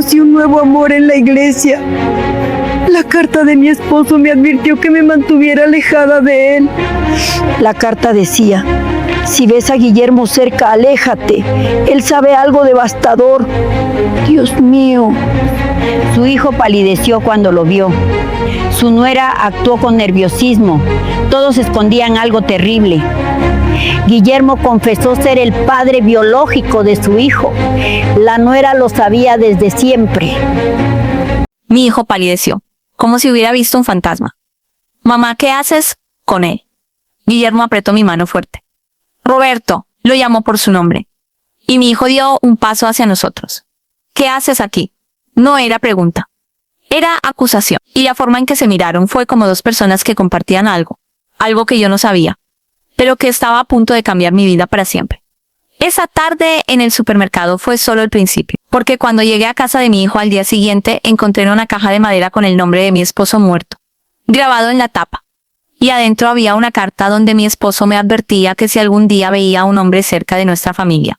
conocí un nuevo amor en la iglesia. La carta de mi esposo me advirtió que me mantuviera alejada de él. La carta decía: si ves a Guillermo cerca, aléjate. Él sabe algo devastador. Dios mío. Su hijo palideció cuando lo vio. Su nuera actuó con nerviosismo. Todos escondían algo terrible. Guillermo confesó ser el padre biológico de su hijo. La nuera lo sabía desde siempre. Mi hijo palideció, como si hubiera visto un fantasma. Mamá, ¿qué haces con él? Guillermo apretó mi mano fuerte. Roberto, lo llamó por su nombre. Y mi hijo dio un paso hacia nosotros. ¿Qué haces aquí? No era pregunta. Era acusación. Y la forma en que se miraron fue como dos personas que compartían algo. Algo que yo no sabía. Pero que estaba a punto de cambiar mi vida para siempre. Esa tarde en el supermercado fue solo el principio. Porque cuando llegué a casa de mi hijo al día siguiente, encontré una caja de madera con el nombre de mi esposo muerto, grabado en la tapa. Y adentro había una carta donde mi esposo me advertía que si algún día veía a un hombre cerca de nuestra familia,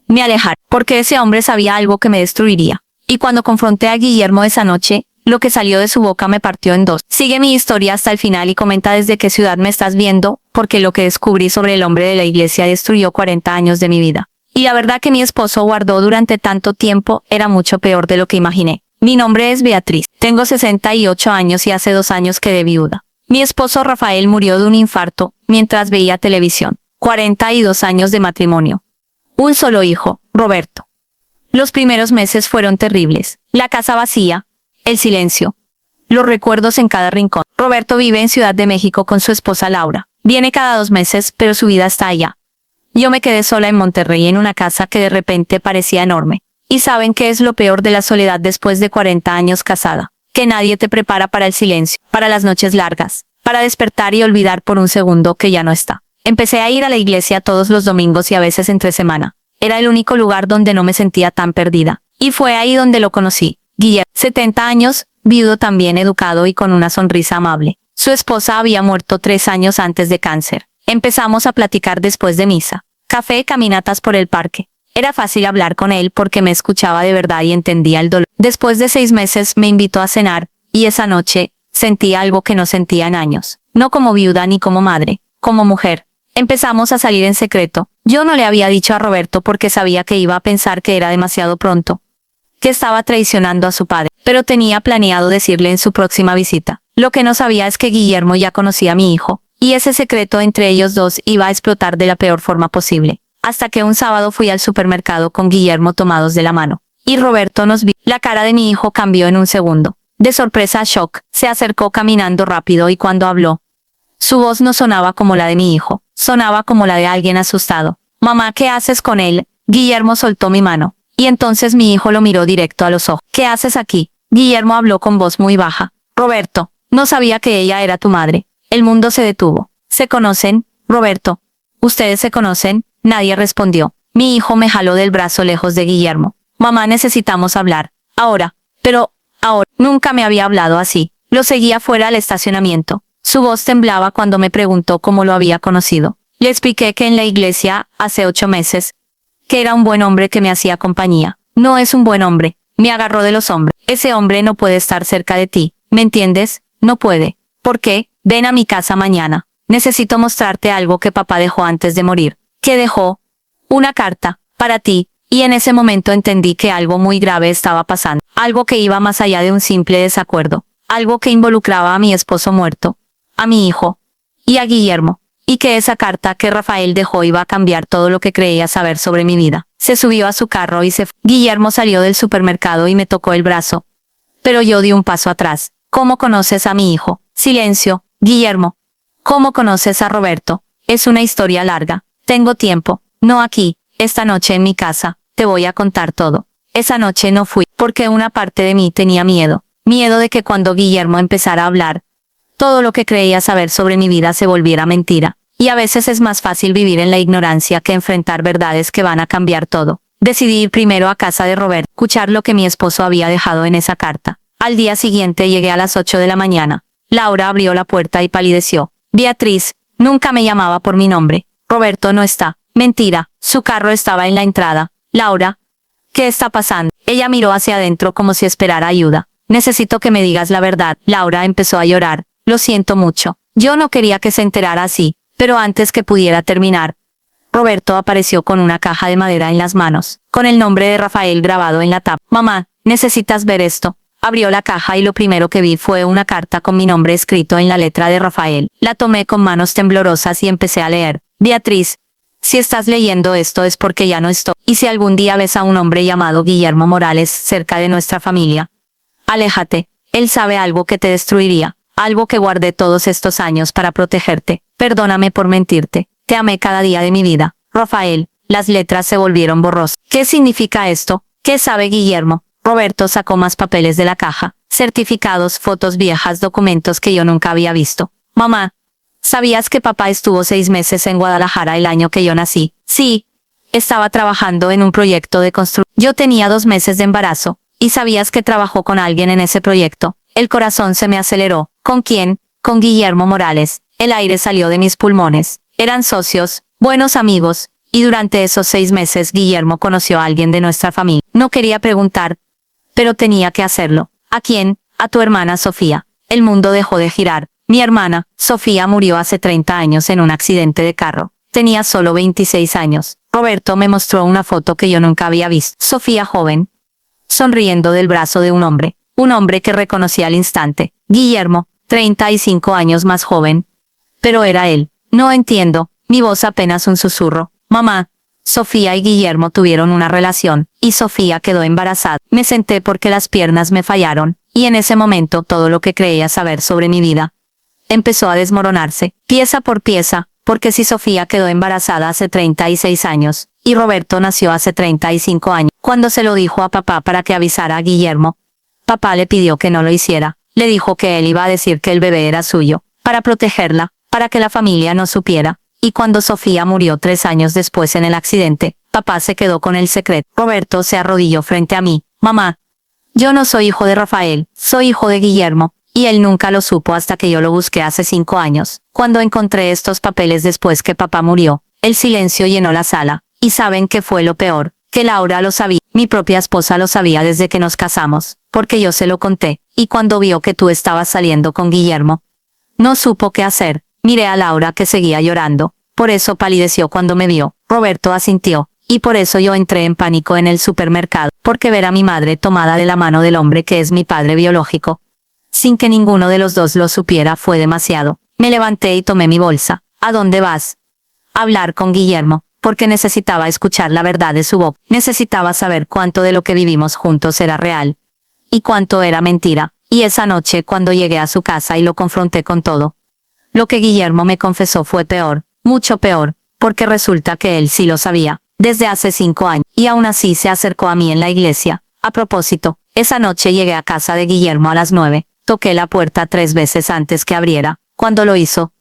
me alejara, porque ese hombre sabía algo que me destruiría. Y cuando confronté a Guillermo esa noche, lo que salió de su boca me partió en dos. Sigue mi historia hasta el final y comenta desde qué ciudad me estás viendo, porque lo que descubrí sobre el hombre de la iglesia destruyó 40 años de mi vida. Y la verdad que mi esposo guardó durante tanto tiempo era mucho peor de lo que imaginé. Mi nombre es Beatriz, tengo 68 años y hace 2 años quedé viuda. Mi esposo Rafael murió de un infarto mientras veía televisión. 42 años de matrimonio. Un solo hijo, Roberto. Los primeros meses fueron terribles. La casa vacía, el silencio, los recuerdos en cada rincón. Roberto vive en Ciudad de México con su esposa Laura. Viene cada 2 meses, pero su vida está allá. Yo me quedé sola en Monterrey en una casa que de repente parecía enorme. ¿Y saben qué es lo peor de la soledad después de 40 años casada? Que nadie te prepara para el silencio, para las noches largas, para despertar y olvidar por un segundo que ya no está. Empecé a ir a la iglesia todos los domingos y a veces entre semana. Era el único lugar donde no me sentía tan perdida. Y fue ahí donde lo conocí. Guillermo, 70 años, viudo también, educado y con una sonrisa amable. Su esposa había muerto 3 años antes de cáncer. Empezamos a platicar después de misa. Café, caminatas por el parque. Era fácil hablar con él porque me escuchaba de verdad y entendía el dolor. Después de 6 meses me invitó a cenar, y esa noche sentí algo que no sentía en años. No como viuda ni como madre, como mujer. Empezamos a salir en secreto. Yo no le había dicho a Roberto porque sabía que iba a pensar que era demasiado pronto, que estaba traicionando a su padre, pero tenía planeado decirle en su próxima visita. Lo que no sabía es que Guillermo ya conocía a mi hijo, y ese secreto entre ellos dos iba a explotar de la peor forma posible. Hasta que un sábado fui al supermercado con Guillermo tomados de la mano, y Roberto nos vio. La cara de mi hijo cambió en un segundo. De sorpresa a shock, se acercó caminando rápido y cuando habló, su voz no sonaba como la de mi hijo, sonaba como la de alguien asustado. Mamá, ¿qué haces con él? Guillermo soltó mi mano, y entonces mi hijo lo miró directo a los ojos. ¿Qué haces aquí? Guillermo habló con voz muy baja. Roberto, no sabía que ella era tu madre. El mundo se detuvo. ¿Se conocen, Roberto? ¿Ustedes se conocen? Nadie respondió. Mi hijo me jaló del brazo lejos de Guillermo. Mamá, necesitamos hablar. Ahora. Pero, ahora. Nunca me había hablado así. Lo seguía fuera al estacionamiento. Su voz temblaba cuando me preguntó cómo lo había conocido. Le expliqué que en la iglesia, hace 8 meses, que era un buen hombre que me hacía compañía. No es un buen hombre. Me agarró de los hombros. Ese hombre no puede estar cerca de ti. ¿Me entiendes? No puede. ¿Por qué? Ven a mi casa mañana. Necesito mostrarte algo que papá dejó antes de morir. ¿Qué dejó? Una carta, para ti. Y en ese momento entendí que algo muy grave estaba pasando. Algo que iba más allá de un simple desacuerdo. Algo que involucraba a mi esposo muerto, a mi hijo y a Guillermo. Y que esa carta que Rafael dejó iba a cambiar todo lo que creía saber sobre mi vida. Se subió a su carro y se fue. Guillermo salió del supermercado y me tocó el brazo. Pero yo di un paso atrás. ¿Cómo conoces a mi hijo? Silencio, Guillermo. ¿Cómo conoces a Roberto? Es una historia larga. Tengo tiempo. No aquí, esta noche en mi casa. Te voy a contar todo. Esa noche no fui, porque una parte de mí tenía miedo. Miedo de que cuando Guillermo empezara a hablar, todo lo que creía saber sobre mi vida se volviera mentira. Y a veces es más fácil vivir en la ignorancia que enfrentar verdades que van a cambiar todo. Decidí ir primero a casa de Robert, escuchar lo que mi esposo había dejado en esa carta. Al día siguiente llegué a las 8 de la mañana. Laura abrió la puerta y palideció. Beatriz, nunca me llamaba por mi nombre. Roberto no está. Mentira, su carro estaba en la entrada. Laura, ¿qué está pasando? Ella miró hacia adentro como si esperara ayuda. Necesito que me digas la verdad. Laura empezó a llorar. Lo siento mucho. Yo no quería que se enterara así, pero antes que pudiera terminar, Roberto apareció con una caja de madera en las manos, con el nombre de Rafael grabado en la tapa. Mamá, necesitas ver esto. Abrió la caja y lo primero que vi fue una carta con mi nombre escrito en la letra de Rafael. La tomé con manos temblorosas y empecé a leer. Beatriz, si estás leyendo esto es porque ya no estoy. Y si algún día ves a un hombre llamado Guillermo Morales cerca de nuestra familia, aléjate. Él sabe algo que te destruiría, algo que guardé todos estos años para protegerte. Perdóname por mentirte. Te amé cada día de mi vida. Rafael. Las letras se volvieron borrosas. ¿Qué significa esto? ¿Qué sabe Guillermo? Roberto sacó más papeles de la caja, certificados, fotos viejas, documentos que yo nunca había visto. Mamá, ¿sabías que papá estuvo 6 meses en Guadalajara el año que yo nací? Sí. Estaba trabajando en un proyecto de construcción. Yo tenía 2 meses de embarazo. ¿Y sabías que trabajó con alguien en ese proyecto? El corazón se me aceleró. ¿Con quién? Con Guillermo Morales. El aire salió de mis pulmones. Eran socios, buenos amigos, y durante esos 6 meses Guillermo conoció a alguien de nuestra familia. No quería preguntar, pero tenía que hacerlo. ¿A quién? A tu hermana Sofía. El mundo dejó de girar. Mi hermana, Sofía, murió hace 30 años en un accidente de carro. Tenía solo 26 años. Roberto me mostró una foto que yo nunca había visto. Sofía joven, sonriendo del brazo de un hombre que reconocí al instante. Guillermo, 35 años más joven. Pero era él. No entiendo, mi voz apenas un susurro. Mamá, Sofía y Guillermo tuvieron una relación, y Sofía quedó embarazada. Me senté porque las piernas me fallaron, y en ese momento todo lo que creía saber sobre mi vida empezó a desmoronarse, pieza por pieza, porque si Sofía quedó embarazada hace 36 años, y Roberto nació hace 35 años, cuando se lo dijo a papá para que avisara a Guillermo, papá le pidió que no lo hiciera, le dijo que él iba a decir que el bebé era suyo, para protegerla, para que la familia no supiera. Y cuando Sofía murió 3 años después en el accidente, papá se quedó con el secreto. Roberto se arrodilló frente a mí. Mamá, yo no soy hijo de Rafael, soy hijo de Guillermo, y él nunca lo supo hasta que yo lo busqué hace 5 años. Cuando encontré estos papeles después que papá murió, el silencio llenó la sala. ¿Y saben qué fue lo peor? Que Laura lo sabía. Mi propia esposa lo sabía desde que nos casamos, porque yo se lo conté, y cuando vio que tú estabas saliendo con Guillermo, no supo qué hacer. Miré a Laura que seguía llorando, por eso palideció cuando me vio. Roberto asintió, y por eso yo entré en pánico en el supermercado, porque ver a mi madre tomada de la mano del hombre que es mi padre biológico, sin que ninguno de los dos lo supiera, fue demasiado. Me levanté y tomé mi bolsa. ¿A dónde vas? A hablar con Guillermo, porque necesitaba escuchar la verdad de su boca. Necesitaba saber cuánto de lo que vivimos juntos era real, y cuánto era mentira. Y esa noche cuando llegué a su casa y lo confronté con todo, lo que Guillermo me confesó fue peor, mucho peor, porque resulta que él sí lo sabía, desde hace 5 años, y aún así se acercó a mí en la iglesia. A propósito, esa noche llegué a casa de Guillermo a las 9, toqué la puerta 3 veces antes que abriera. Cuando lo hizo,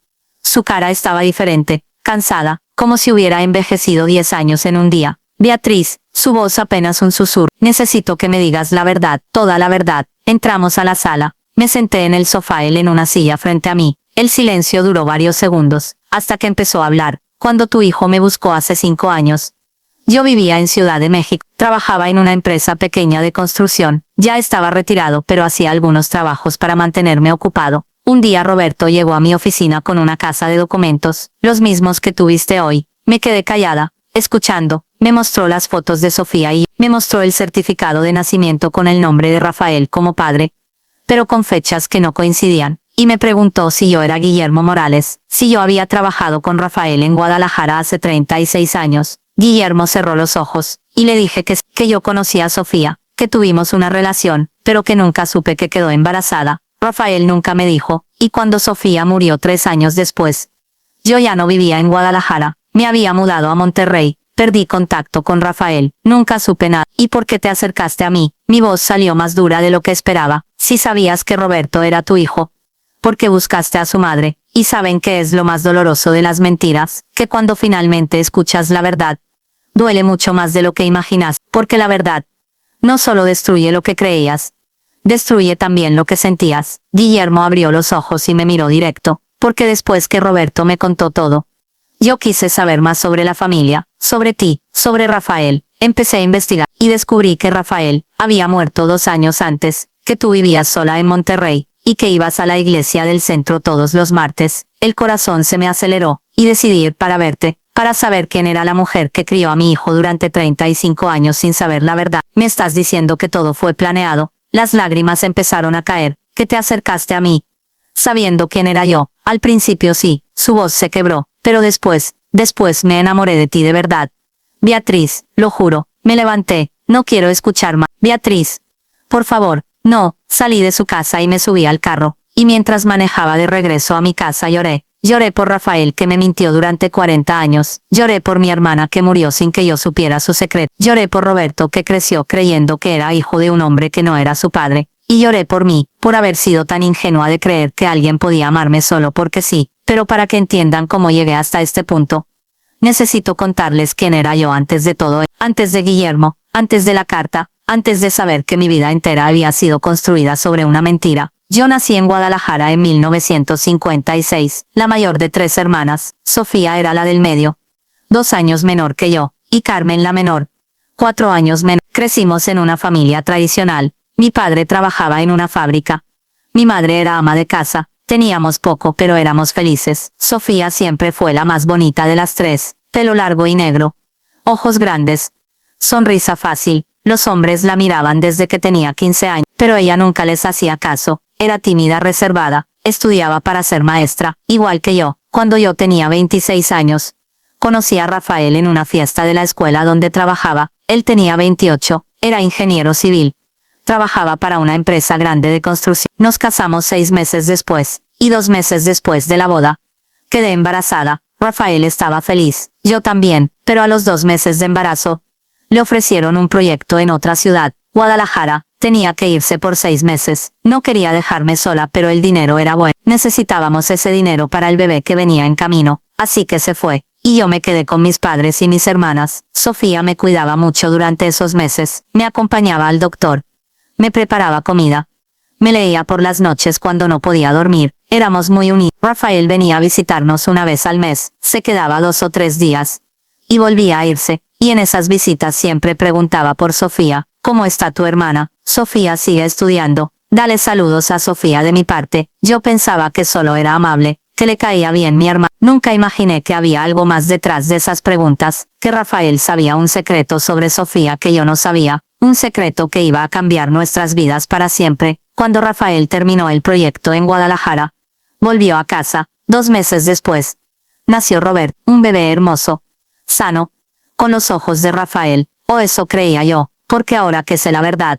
su cara estaba diferente, cansada, como si hubiera envejecido 10 años en un día. Beatriz, su voz apenas un susurro. Necesito que me digas la verdad, toda la verdad. Entramos a la sala. Me senté en el sofá, él en una silla frente a mí. El silencio duró varios segundos, hasta que empezó a hablar. Cuando tu hijo me buscó hace 5 años, yo vivía en Ciudad de México, trabajaba en una empresa pequeña de construcción, ya estaba retirado pero hacía algunos trabajos para mantenerme ocupado. Un día Roberto llegó a mi oficina con una caja de documentos, los mismos que tuviste hoy. Me quedé callada, escuchando. Me mostró las fotos de Sofía y me mostró el certificado de nacimiento con el nombre de Rafael como padre, pero con fechas que no coincidían. Y me preguntó si yo era Guillermo Morales, si yo había trabajado con Rafael en Guadalajara hace 36 años. Guillermo cerró los ojos, y le dije que yo conocía a Sofía, que tuvimos una relación, pero que nunca supe que quedó embarazada. Rafael nunca me dijo, y cuando Sofía murió 3 años después, yo ya no vivía en Guadalajara, me había mudado a Monterrey, perdí contacto con Rafael, nunca supe nada. ¿Y por qué te acercaste a mí? Mi voz salió más dura de lo que esperaba. Si sabías que Roberto era tu hijo, porque buscaste a su madre, y saben qué es lo más doloroso de las mentiras, que cuando finalmente escuchas la verdad, duele mucho más de lo que imaginas, porque la verdad no solo destruye lo que creías, destruye también lo que sentías. Guillermo abrió los ojos y me miró directo, porque después que Roberto me contó todo, yo quise saber más sobre la familia, sobre ti, sobre Rafael. Empecé a investigar y descubrí que Rafael había muerto 2 años antes, que tú vivías sola en Monterrey y que ibas a la iglesia del centro todos los martes. El corazón se me aceleró y decidí ir para verte, para saber quién era la mujer que crió a mi hijo durante 35 años sin saber la verdad. Me estás diciendo que todo fue planeado. Las lágrimas empezaron a caer, que te acercaste a mí, sabiendo quién era yo. Al principio sí, su voz se quebró, pero después me enamoré de ti de verdad. Beatriz, lo juro, me levanté, no quiero escuchar más. Beatriz, por favor, no. Salí de su casa y me subí al carro, y mientras manejaba de regreso a mi casa lloré. Lloré por Rafael que me mintió durante 40 años. Lloré por mi hermana que murió sin que yo supiera su secreto. Lloré por Roberto que creció creyendo que era hijo de un hombre que no era su padre. Y lloré por mí, por haber sido tan ingenua de creer que alguien podía amarme solo porque sí. Pero para que entiendan cómo llegué hasta este punto, necesito contarles quién era yo antes de todo, antes de Guillermo, antes de la carta, antes de saber que mi vida entera había sido construida sobre una mentira. Yo nací en Guadalajara en 1956, la mayor de 3 hermanas. Sofía era la del medio, 2 años menor que yo, y Carmen la menor, 4 años menor. Crecimos en una familia tradicional. Mi padre trabajaba en una fábrica. Mi madre era ama de casa. Teníamos poco pero éramos felices. Sofía siempre fue la más bonita de las 3, pelo largo y negro, ojos grandes, sonrisa fácil. Los hombres la miraban desde que tenía 15 años, pero ella nunca les hacía caso. Era tímida, reservada, estudiaba para ser maestra, igual que yo. Cuando yo tenía 26 años, conocí a Rafael en una fiesta de la escuela donde trabajaba. Él tenía 28, era ingeniero civil. Trabajaba para una empresa grande de construcción. Nos casamos 6 meses después, y 2 meses después de la boda, quedé embarazada. Rafael estaba feliz, yo también, pero a los 2 meses de embarazo, le ofrecieron un proyecto en otra ciudad, Guadalajara. Tenía que irse por 6 meses. No quería dejarme sola, pero el dinero era bueno. Necesitábamos ese dinero para el bebé que venía en camino, así que se fue. Y yo me quedé con mis padres y mis hermanas. Sofía me cuidaba mucho durante esos meses. Me acompañaba al doctor. Me preparaba comida. Me leía por las noches cuando no podía dormir. Éramos muy unidos. Rafael venía a visitarnos una vez al mes. Se quedaba 2 o 3 días. Y volvía a irse. Y en esas visitas siempre preguntaba por Sofía. ¿Cómo está tu hermana? Sofía sigue estudiando. Dale saludos a Sofía de mi parte. Yo pensaba que solo era amable, que le caía bien mi hermana. Nunca imaginé que había algo más detrás de esas preguntas, que Rafael sabía un secreto sobre Sofía que yo no sabía, un secreto que iba a cambiar nuestras vidas para siempre. Cuando Rafael terminó el proyecto en Guadalajara, volvió a casa. 2 meses después, nació Robert, un bebé hermoso, sano, con los ojos de Rafael, o eso creía yo, porque ahora que sé la verdad,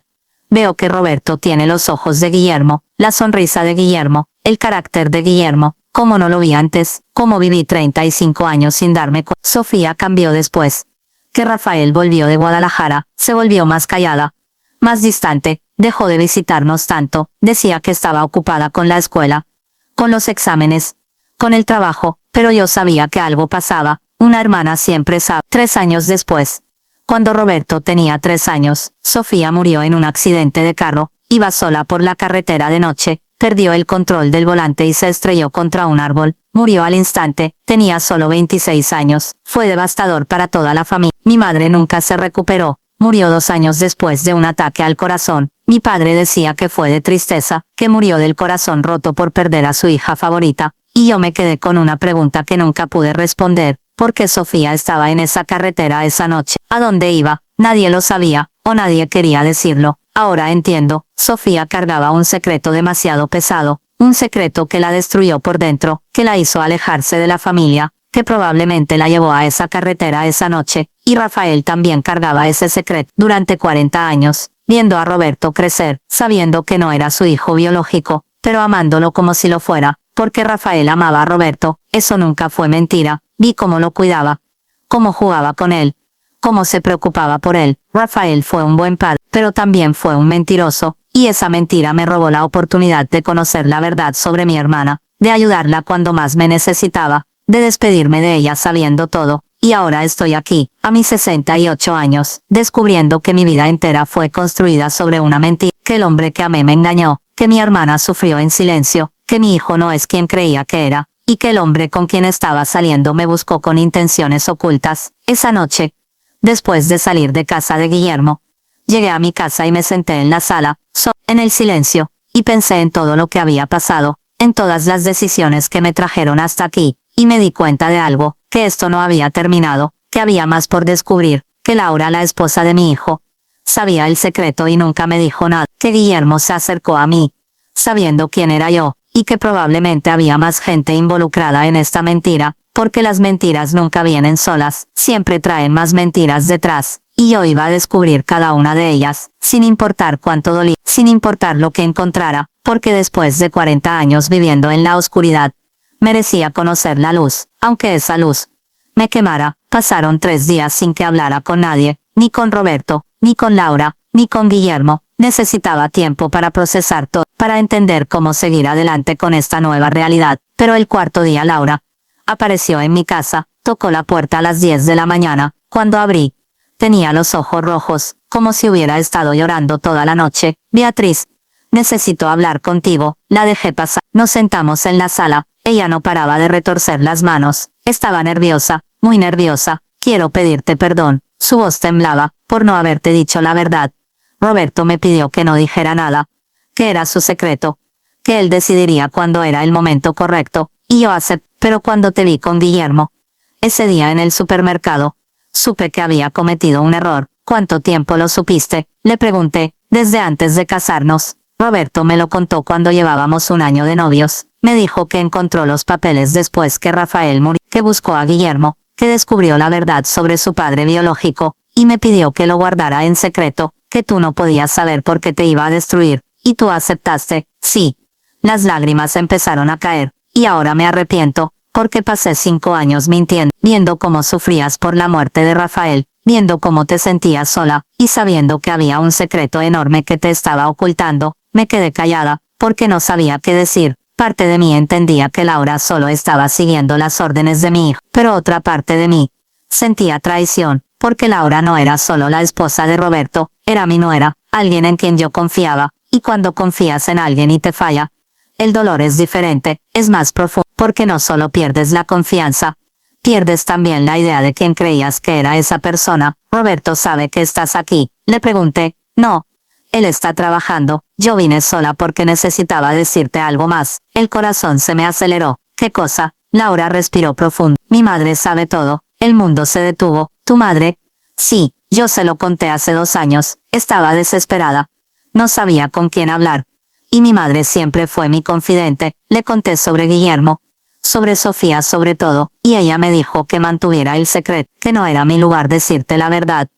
veo que Roberto tiene los ojos de Guillermo, la sonrisa de Guillermo, el carácter de Guillermo. Como no lo vi antes, como viví 35 años sin darme cuenta. Sofía cambió después que Rafael volvió de Guadalajara. Se volvió más callada, más distante, dejó de visitarnos tanto. Decía que estaba ocupada con la escuela, con los exámenes, con el trabajo, pero yo sabía que algo pasaba. Una hermana siempre sabe. 3 años después, cuando Roberto tenía 3 años, Sofía murió en un accidente de carro. Iba sola por la carretera de noche, perdió el control del volante y se estrelló contra un árbol. Murió al instante. Tenía solo 26 años. Fue devastador para toda la familia. Mi madre nunca se recuperó. Murió 2 años después de un ataque al corazón. Mi padre decía que fue de tristeza, que murió del corazón roto por perder a su hija favorita. Y yo me quedé con una pregunta que nunca pude responder. ¿Por qué Sofía estaba en esa carretera esa noche? ¿A dónde iba? Nadie lo sabía, o nadie quería decirlo. Ahora entiendo. Sofía cargaba un secreto demasiado pesado, un secreto que la destruyó por dentro, que la hizo alejarse de la familia, que probablemente la llevó a esa carretera esa noche. Y Rafael también cargaba ese secreto. Durante 40 años, viendo a Roberto crecer, sabiendo que no era su hijo biológico, pero amándolo como si lo fuera, porque Rafael amaba a Roberto. Eso nunca fue mentira. Vi cómo lo cuidaba, cómo jugaba con él, cómo se preocupaba por él. Rafael fue un buen padre, pero también fue un mentiroso, y esa mentira me robó la oportunidad de conocer la verdad sobre mi hermana, de ayudarla cuando más me necesitaba, de despedirme de ella sabiendo todo. Y ahora estoy aquí, a mis 68 años, descubriendo que mi vida entera fue construida sobre una mentira, que el hombre que amé me engañó, que mi hermana sufrió en silencio, que mi hijo no es quien creía que era, y que el hombre con quien estaba saliendo me buscó con intenciones ocultas. Esa noche, Después de salir de casa de Guillermo, llegué a mi casa y me senté en la sala, en el silencio, y pensé en todo lo que había pasado, en todas las decisiones que me trajeron hasta aquí, y me di cuenta de algo, que esto no había terminado, que había más por descubrir, que Laura, la esposa de mi hijo, sabía el secreto y nunca me dijo nada, que Guillermo se acercó a mí, sabiendo quién era yo, y que probablemente había más gente involucrada en esta mentira, porque las mentiras nunca vienen solas, siempre traen más mentiras detrás, y yo iba a descubrir cada una de ellas, sin importar cuánto dolía, sin importar lo que encontrara, porque después de 40 años viviendo en la oscuridad, merecía conocer la luz, aunque esa luz me quemara. Pasaron 3 días sin que hablara con nadie, ni con Roberto, ni con Laura, ni con Guillermo. Necesitaba tiempo para procesar todo, para entender cómo seguir adelante con esta nueva realidad. Pero el cuarto día Laura apareció en mi casa, tocó la puerta a las 10 de la mañana. Cuando abrí, tenía los ojos rojos, como si hubiera estado llorando toda la noche. Beatriz, necesito hablar contigo. La dejé pasar. Nos sentamos en la sala. Ella no paraba de retorcer las manos. Estaba nerviosa, muy nerviosa. Quiero pedirte perdón. Su voz temblaba, por no haberte dicho la verdad. Roberto me pidió que no dijera nada, que era su secreto, que él decidiría cuándo era el momento correcto, y yo acepté. Pero cuando te vi con Guillermo, ese día en el supermercado, supe que había cometido un error. ¿Cuánto tiempo lo supiste?, le pregunté. Desde antes de casarnos. Roberto me lo contó cuando llevábamos 1 año de novios. Me dijo que encontró los papeles después que Rafael murió, que buscó a Guillermo, que descubrió la verdad sobre su padre biológico, y me pidió que lo guardara en secreto, que tú no podías saber porque te iba a destruir, y tú aceptaste. Sí. Las lágrimas empezaron a caer, y ahora me arrepiento, porque pasé 5 años mintiendo, viendo cómo sufrías por la muerte de Rafael, viendo cómo te sentías sola, y sabiendo que había un secreto enorme que te estaba ocultando. Me quedé callada, porque no sabía qué decir. Parte de mí entendía que Laura solo estaba siguiendo las órdenes de mi hijo, pero otra parte de mí sentía traición, porque Laura no era solo la esposa de Roberto, era mi nuera, alguien en quien yo confiaba, y cuando confías en alguien y te falla, el dolor es diferente, es más profundo, porque no solo pierdes la confianza, pierdes también la idea de quién creías que era esa persona. Roberto sabe que estás aquí, le pregunté. No. Él está trabajando. Yo vine sola porque necesitaba decirte algo más. El corazón se me aceleró. ¿Qué cosa? Laura respiró profundo. Mi madre sabe todo. El mundo se detuvo. ¿Tu madre? Sí, yo se lo conté hace 2 años. Estaba desesperada. No sabía con quién hablar. Y mi madre siempre fue mi confidente. Le conté sobre Guillermo, sobre Sofía sobre todo, y ella me dijo que mantuviera el secreto, que no era mi lugar decirte la verdad.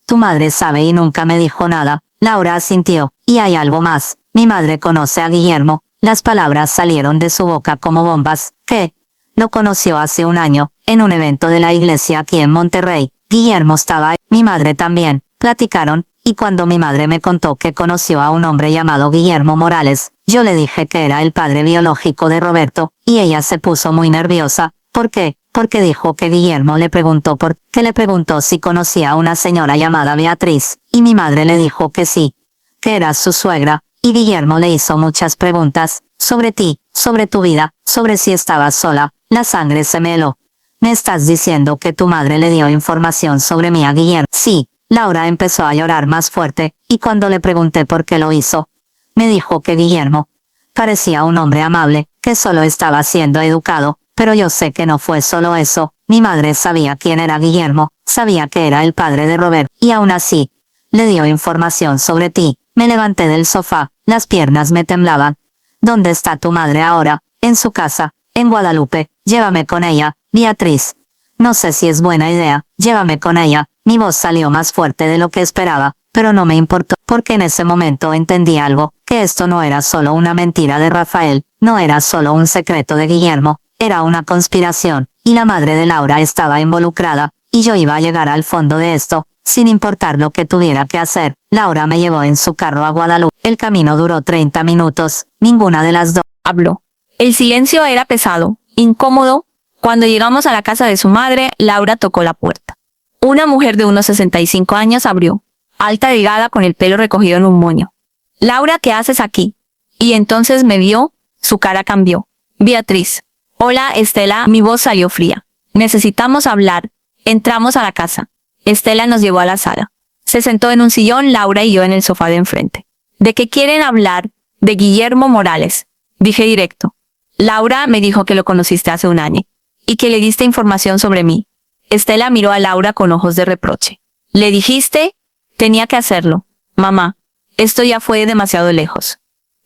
Tu madre sabe y nunca me dijo nada. Laura asintió. Y hay algo más. Mi madre conoce a Guillermo. Las palabras salieron de su boca como bombas. ¿Qué? Lo conoció hace 1 año, en un evento de la iglesia aquí en Monterrey. Guillermo estaba ahí. Mi madre también. Platicaron, y cuando mi madre me contó que conoció a un hombre llamado Guillermo Morales, yo le dije que era el padre biológico de Roberto, y ella se puso muy nerviosa. ¿Por qué? Porque dijo que Guillermo le preguntó le preguntó si conocía a una señora llamada Beatriz, y mi madre le dijo que sí, que era su suegra, y Guillermo le hizo muchas preguntas, sobre ti, sobre tu vida, sobre si estabas sola. La sangre se me heló. ¿Me estás diciendo que tu madre le dio información sobre mí a Guillermo? Sí. Laura empezó a llorar más fuerte, y cuando le pregunté por qué lo hizo, me dijo que Guillermo parecía un hombre amable, que solo estaba siendo educado. Pero yo sé que no fue solo eso. Mi madre sabía quién era Guillermo, sabía que era el padre de Robert, y aún así, le dio información sobre ti. Me levanté del sofá, las piernas me temblaban. ¿Dónde está tu madre ahora? En su casa, en Guadalupe. Llévame con ella, Beatriz. No sé si es buena idea. Llévame con ella. Mi voz salió más fuerte de lo que esperaba, pero no me importó, porque en ese momento entendí algo, que esto no era solo una mentira de Rafael, no era solo un secreto de Guillermo. Era una conspiración, y la madre de Laura estaba involucrada, y yo iba a llegar al fondo de esto, sin importar lo que tuviera que hacer. Laura me llevó en su carro a Guadalupe. El camino duró 30 minutos, ninguna de las dos habló. El silencio era pesado, incómodo. Cuando llegamos a la casa de su madre, Laura tocó la puerta. Una mujer de unos 65 años abrió, alta, delgada, con el pelo recogido en un moño. Laura, ¿qué haces aquí? Y entonces me vio, su cara cambió. Beatriz. Hola, Estela, mi voz salió fría. Necesitamos hablar. Entramos a la casa. Estela nos llevó a la sala. Se sentó en un sillón, Laura y yo en el sofá de enfrente. ¿De qué quieren hablar? De Guillermo Morales, dije directo. Laura me dijo que lo conociste hace un año y que le diste información sobre mí. Estela miró a Laura con ojos de reproche. ¿Le dijiste? Tenía que hacerlo. Mamá, esto ya fue demasiado lejos.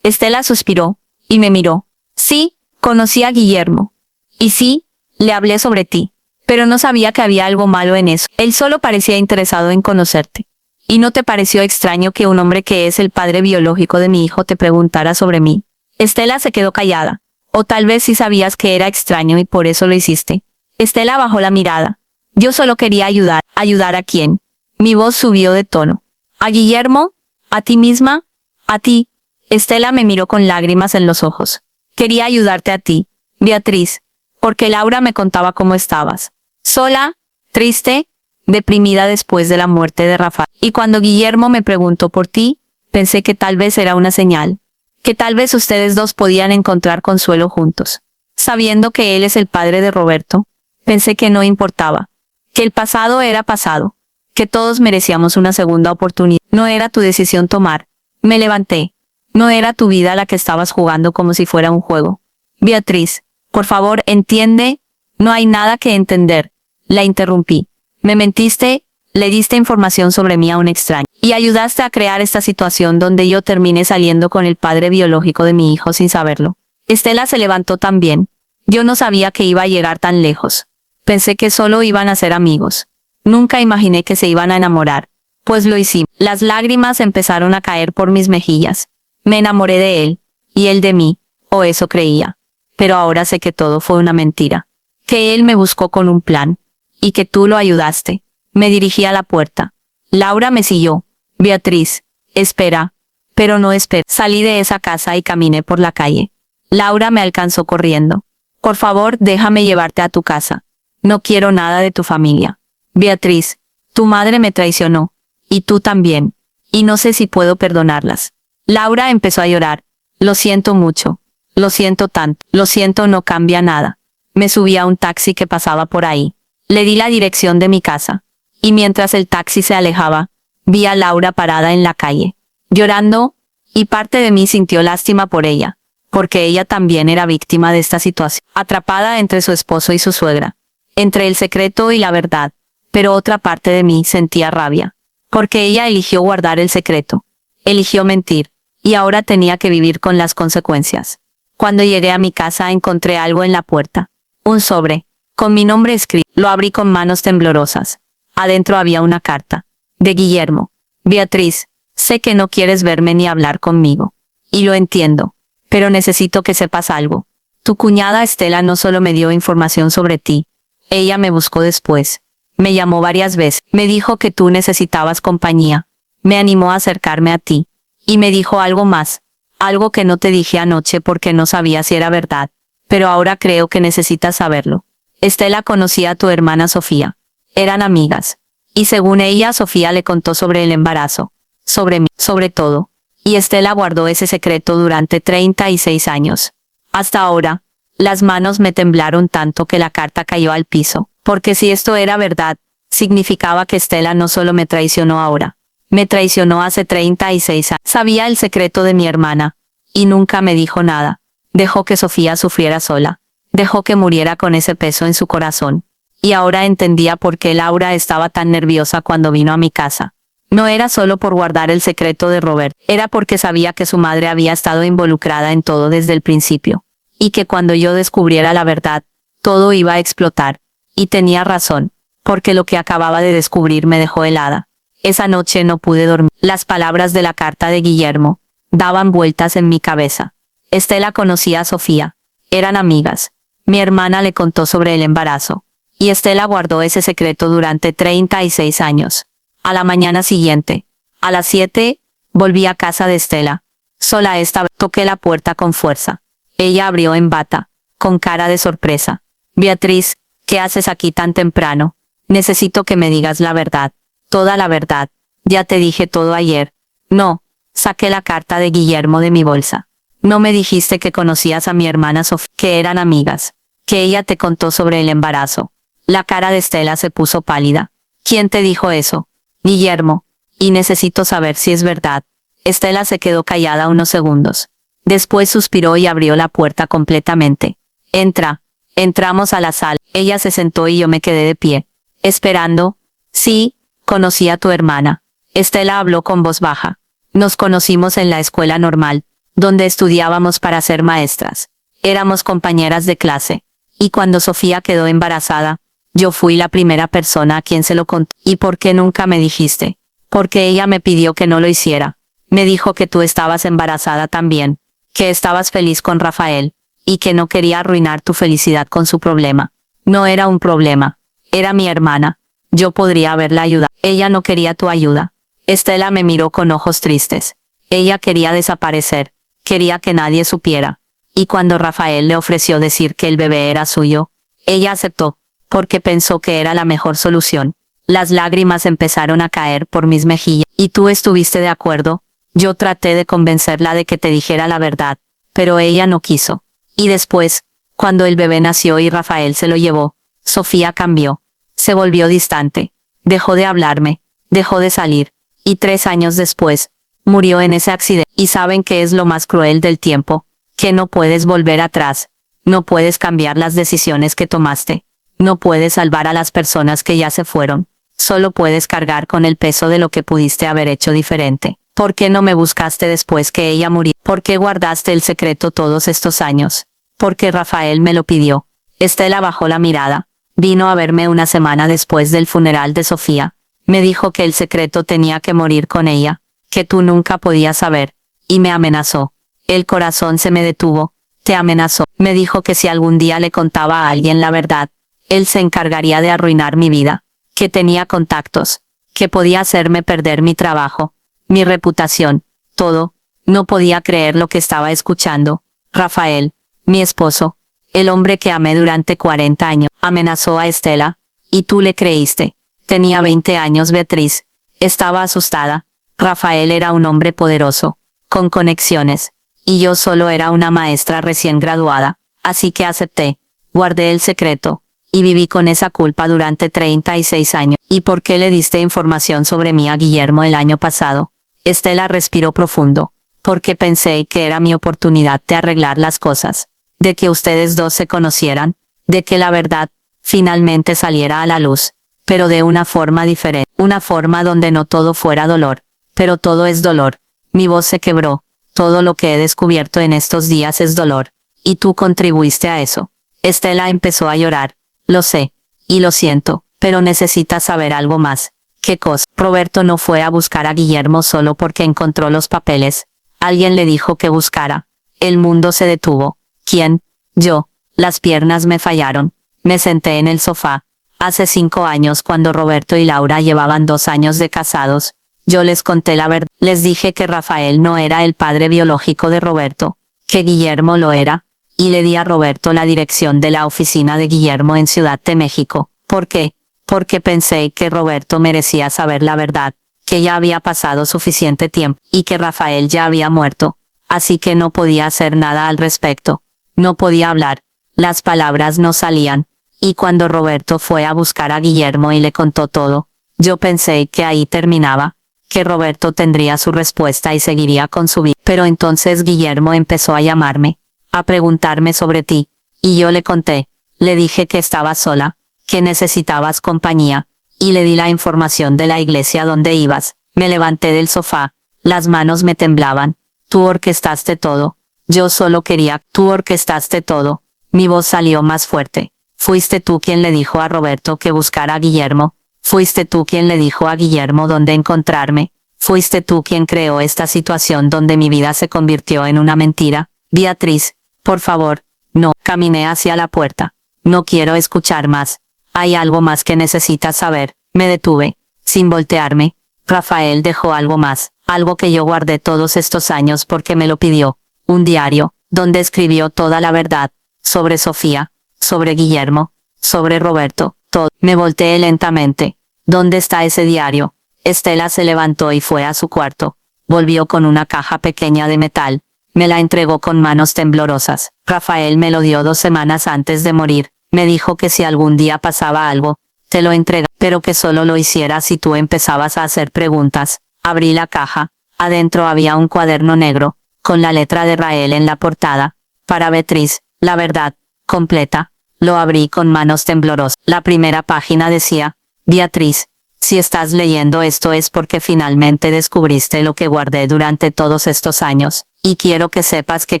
Estela suspiró y me miró. Sí, conocí a Guillermo. Y sí, le hablé sobre ti. Pero no sabía que había algo malo en eso. Él solo parecía interesado en conocerte. ¿Y no te pareció extraño que un hombre que es el padre biológico de mi hijo te preguntara sobre mí? Estela se quedó callada. O tal vez sí sabías que era extraño y por eso lo hiciste. Estela bajó la mirada. Yo solo quería ayudar. ¿Ayudar a quién? Mi voz subió de tono. ¿A Guillermo? ¿A ti misma? ¿A ti? Estela me miró con lágrimas en los ojos. Quería ayudarte a ti, Beatriz, porque Laura me contaba cómo estabas. Sola, triste, deprimida después de la muerte de Rafael. Y cuando Guillermo me preguntó por ti, pensé que tal vez era una señal, que tal vez ustedes dos podían encontrar consuelo juntos. Sabiendo que él es el padre de Roberto, pensé que no importaba, que el pasado era pasado, que todos merecíamos una segunda oportunidad. No era tu decisión tomar. Me levanté. No era tu vida la que estabas jugando como si fuera un juego. Beatriz, por favor, entiende. No hay nada que entender. La interrumpí. Me mentiste, le diste información sobre mí a un extraño. Y ayudaste a crear esta situación donde yo terminé saliendo con el padre biológico de mi hijo sin saberlo. Estela se levantó también. Yo no sabía que iba a llegar tan lejos. Pensé que solo iban a ser amigos. Nunca imaginé que se iban a enamorar. Pues lo hicimos. Las lágrimas empezaron a caer por mis mejillas. Me enamoré de él. Y él de mí. O eso creía. Pero ahora sé que todo fue una mentira. Que él me buscó con un plan. Y que tú lo ayudaste. Me dirigí a la puerta. Laura me siguió. Beatriz, espera. Pero no esperé. Salí de esa casa y caminé por la calle. Laura me alcanzó corriendo. Por favor, déjame llevarte a tu casa. No quiero nada de tu familia. Beatriz, tu madre me traicionó. Y tú también. Y no sé si puedo perdonarlas. Laura empezó a llorar. Lo siento mucho. Lo siento tanto. Lo siento, no cambia nada. Me subí a un taxi que pasaba por ahí. Le di la dirección de mi casa. Y mientras el taxi se alejaba, vi a Laura parada en la calle, llorando, y parte de mí sintió lástima por ella, porque ella también era víctima de esta situación, atrapada entre su esposo y su suegra, entre el secreto y la verdad, pero otra parte de mí sentía rabia, porque ella eligió guardar el secreto, eligió mentir, y ahora tenía que vivir con las consecuencias. Cuando llegué a mi casa encontré algo en la puerta, un sobre, con mi nombre escrito. Lo abrí con manos temblorosas. Adentro había una carta. De Guillermo. Beatriz, sé que no quieres verme ni hablar conmigo. Y lo entiendo. Pero necesito que sepas algo. Tu cuñada Estela no solo me dio información sobre ti. Ella me buscó después. Me llamó varias veces. Me dijo que tú necesitabas compañía. Me animó a acercarme a ti. Y me dijo algo más. Algo que no te dije anoche porque no sabía si era verdad. Pero ahora creo que necesitas saberlo. Estela conocía a tu hermana Sofía. Eran amigas. Y según ella, Sofía le contó sobre el embarazo. Sobre mí, sobre todo. Y Estela guardó ese secreto durante 36 años. Hasta ahora, las manos me temblaron tanto que la carta cayó al piso. Porque si esto era verdad, significaba que Estela no solo me traicionó ahora. Me traicionó hace 36 años. Sabía el secreto de mi hermana. Y nunca me dijo nada. Dejó que Sofía sufriera sola. Dejó que muriera con ese peso en su corazón. Y ahora entendía por qué Laura estaba tan nerviosa cuando vino a mi casa. No era solo por guardar el secreto de Robert, era porque sabía que su madre había estado involucrada en todo desde el principio. Y que cuando yo descubriera la verdad, todo iba a explotar. Y tenía razón, porque lo que acababa de descubrir me dejó helada. Esa noche no pude dormir. Las palabras de la carta de Guillermo daban vueltas en mi cabeza. Estela conocía a Sofía. Eran amigas. Mi hermana le contó sobre el embarazo. Y Estela guardó ese secreto durante 36 años. A la mañana siguiente, a las 7, volví a casa de Estela. Sola esta vez toqué la puerta con fuerza. Ella abrió en bata, con cara de sorpresa. Beatriz, ¿qué haces aquí tan temprano? Necesito que me digas la verdad. Toda la verdad. Ya te dije todo ayer. No, saqué la carta de Guillermo de mi bolsa. No me dijiste que conocías a mi hermana Sofía, que eran amigas, que ella te contó sobre el embarazo. La cara de Estela se puso pálida. ¿Quién te dijo eso? Guillermo. Y necesito saber si es verdad. Estela se quedó callada unos segundos. Después suspiró y abrió la puerta completamente. Entra. Entramos a la sala. Ella se sentó y yo me quedé de pie, esperando. Sí, conocí a tu hermana. Estela habló con voz baja. Nos conocimos en la escuela normal, donde estudiábamos para ser maestras. Éramos compañeras de clase. Y cuando Sofía quedó embarazada, yo fui la primera persona a quien se lo conté. ¿Y por qué nunca me dijiste? Porque ella me pidió que no lo hiciera. Me dijo que tú estabas embarazada también, que estabas feliz con Rafael, y que no quería arruinar tu felicidad con su problema. No era un problema. Era mi hermana. Yo podría haberla ayudado. Ella no quería tu ayuda. Estela me miró con ojos tristes. Ella quería desaparecer. Quería que nadie supiera. Y cuando Rafael le ofreció decir que el bebé era suyo, ella aceptó, porque pensó que era la mejor solución. Las lágrimas empezaron a caer por mis mejillas. ¿Y tú estuviste de acuerdo? Yo traté de convencerla de que te dijera la verdad, pero ella no quiso. Y después, cuando el bebé nació y Rafael se lo llevó, Sofía cambió. Se volvió distante. Dejó de hablarme. Dejó de salir. Y 3 años después, murió en ese accidente. ¿Y saben qué es lo más cruel del tiempo? Que no puedes volver atrás. No puedes cambiar las decisiones que tomaste. No puedes salvar a las personas que ya se fueron. Solo puedes cargar con el peso de lo que pudiste haber hecho diferente. ¿Por qué no me buscaste después que ella murió? ¿Por qué guardaste el secreto todos estos años? Porque Rafael me lo pidió. Estela bajó la mirada. Vino a verme una semana después del funeral de Sofía. Me dijo que el secreto tenía que morir con ella, que tú nunca podías saber. Y me amenazó. El corazón se me detuvo. Te amenazó. Me dijo que si algún día le contaba a alguien la verdad, él se encargaría de arruinar mi vida. Que tenía contactos. Que podía hacerme perder mi trabajo. Mi reputación. Todo. No podía creer lo que estaba escuchando. Rafael, mi esposo, el hombre que amé durante 40 años, amenazó a Estela. Y tú le creíste. Tenía 20 años Beatriz. Estaba asustada. Rafael era un hombre poderoso, con conexiones. Y yo solo era una maestra recién graduada. Así que acepté. Guardé el secreto. Y viví con esa culpa durante 36 años. ¿Y por qué le diste información sobre mí a Guillermo el año pasado? Estela respiró profundo. Porque pensé que era mi oportunidad de arreglar las cosas. De que ustedes dos se conocieran. De que la verdad, finalmente saliera a la luz. Pero de una forma diferente. Una forma donde no todo fuera dolor. Pero todo es dolor. Mi voz se quebró. Todo lo que he descubierto en estos días es dolor. Y tú contribuiste a eso. Estela empezó a llorar. Lo sé. Y lo siento. Pero necesitas saber algo más. ¿Qué cosa? Roberto no fue a buscar a Guillermo solo porque encontró los papeles. Alguien le dijo que buscara. El mundo se detuvo. ¿Quién? Yo. Las piernas me fallaron. Me senté en el sofá. Hace 5 años cuando Roberto y Laura llevaban 2 años de casados. Yo les conté la verdad. Les dije que Rafael no era el padre biológico de Roberto. Que Guillermo lo era. Y le di a Roberto la dirección de la oficina de Guillermo en Ciudad de México. ¿Por qué? Porque pensé que Roberto merecía saber la verdad, que ya había pasado suficiente tiempo, y que Rafael ya había muerto. Así que no podía hacer nada al respecto. No podía hablar. Las palabras no salían. Y cuando Roberto fue a buscar a Guillermo y le contó todo, yo pensé que ahí terminaba, que Roberto tendría su respuesta y seguiría con su vida. Pero entonces Guillermo empezó a llamarme, a preguntarme sobre ti, y yo le conté. Le dije que estaba sola, que necesitabas compañía, y le di la información de la iglesia donde ibas. Me levanté del sofá, las manos me temblaban. Tú orquestaste todo. Yo solo quería. Tú orquestaste todo. Mi voz salió más fuerte. Fuiste tú quien le dijo a Roberto que buscara a Guillermo. Fuiste tú quien le dijo a Guillermo dónde encontrarme. Fuiste tú quien creó esta situación donde mi vida se convirtió en una mentira. Beatriz, por favor, no. Caminé hacia la puerta. No quiero escuchar más. Hay algo más que necesitas saber. Me detuve, sin voltearme. Rafael dejó algo más, algo que yo guardé todos estos años porque me lo pidió. Un diario, donde escribió toda la verdad. Sobre Sofía, sobre Guillermo, sobre Roberto, todo. Me volteé lentamente. ¿Dónde está ese diario? Estela se levantó y fue a su cuarto. Volvió con una caja pequeña de metal. Me la entregó con manos temblorosas. Rafael me lo dio 2 semanas antes de morir. Me dijo que si algún día pasaba algo, te lo entrega, pero que solo lo hiciera si tú empezabas a hacer preguntas. Abrí la caja. Adentro había un cuaderno negro, con la letra de Rael en la portada. Para Beatriz, la verdad, completa. Lo abrí con manos temblorosas. La primera página decía: Beatriz, si estás leyendo esto es porque finalmente descubriste lo que guardé durante todos estos años, y quiero que sepas que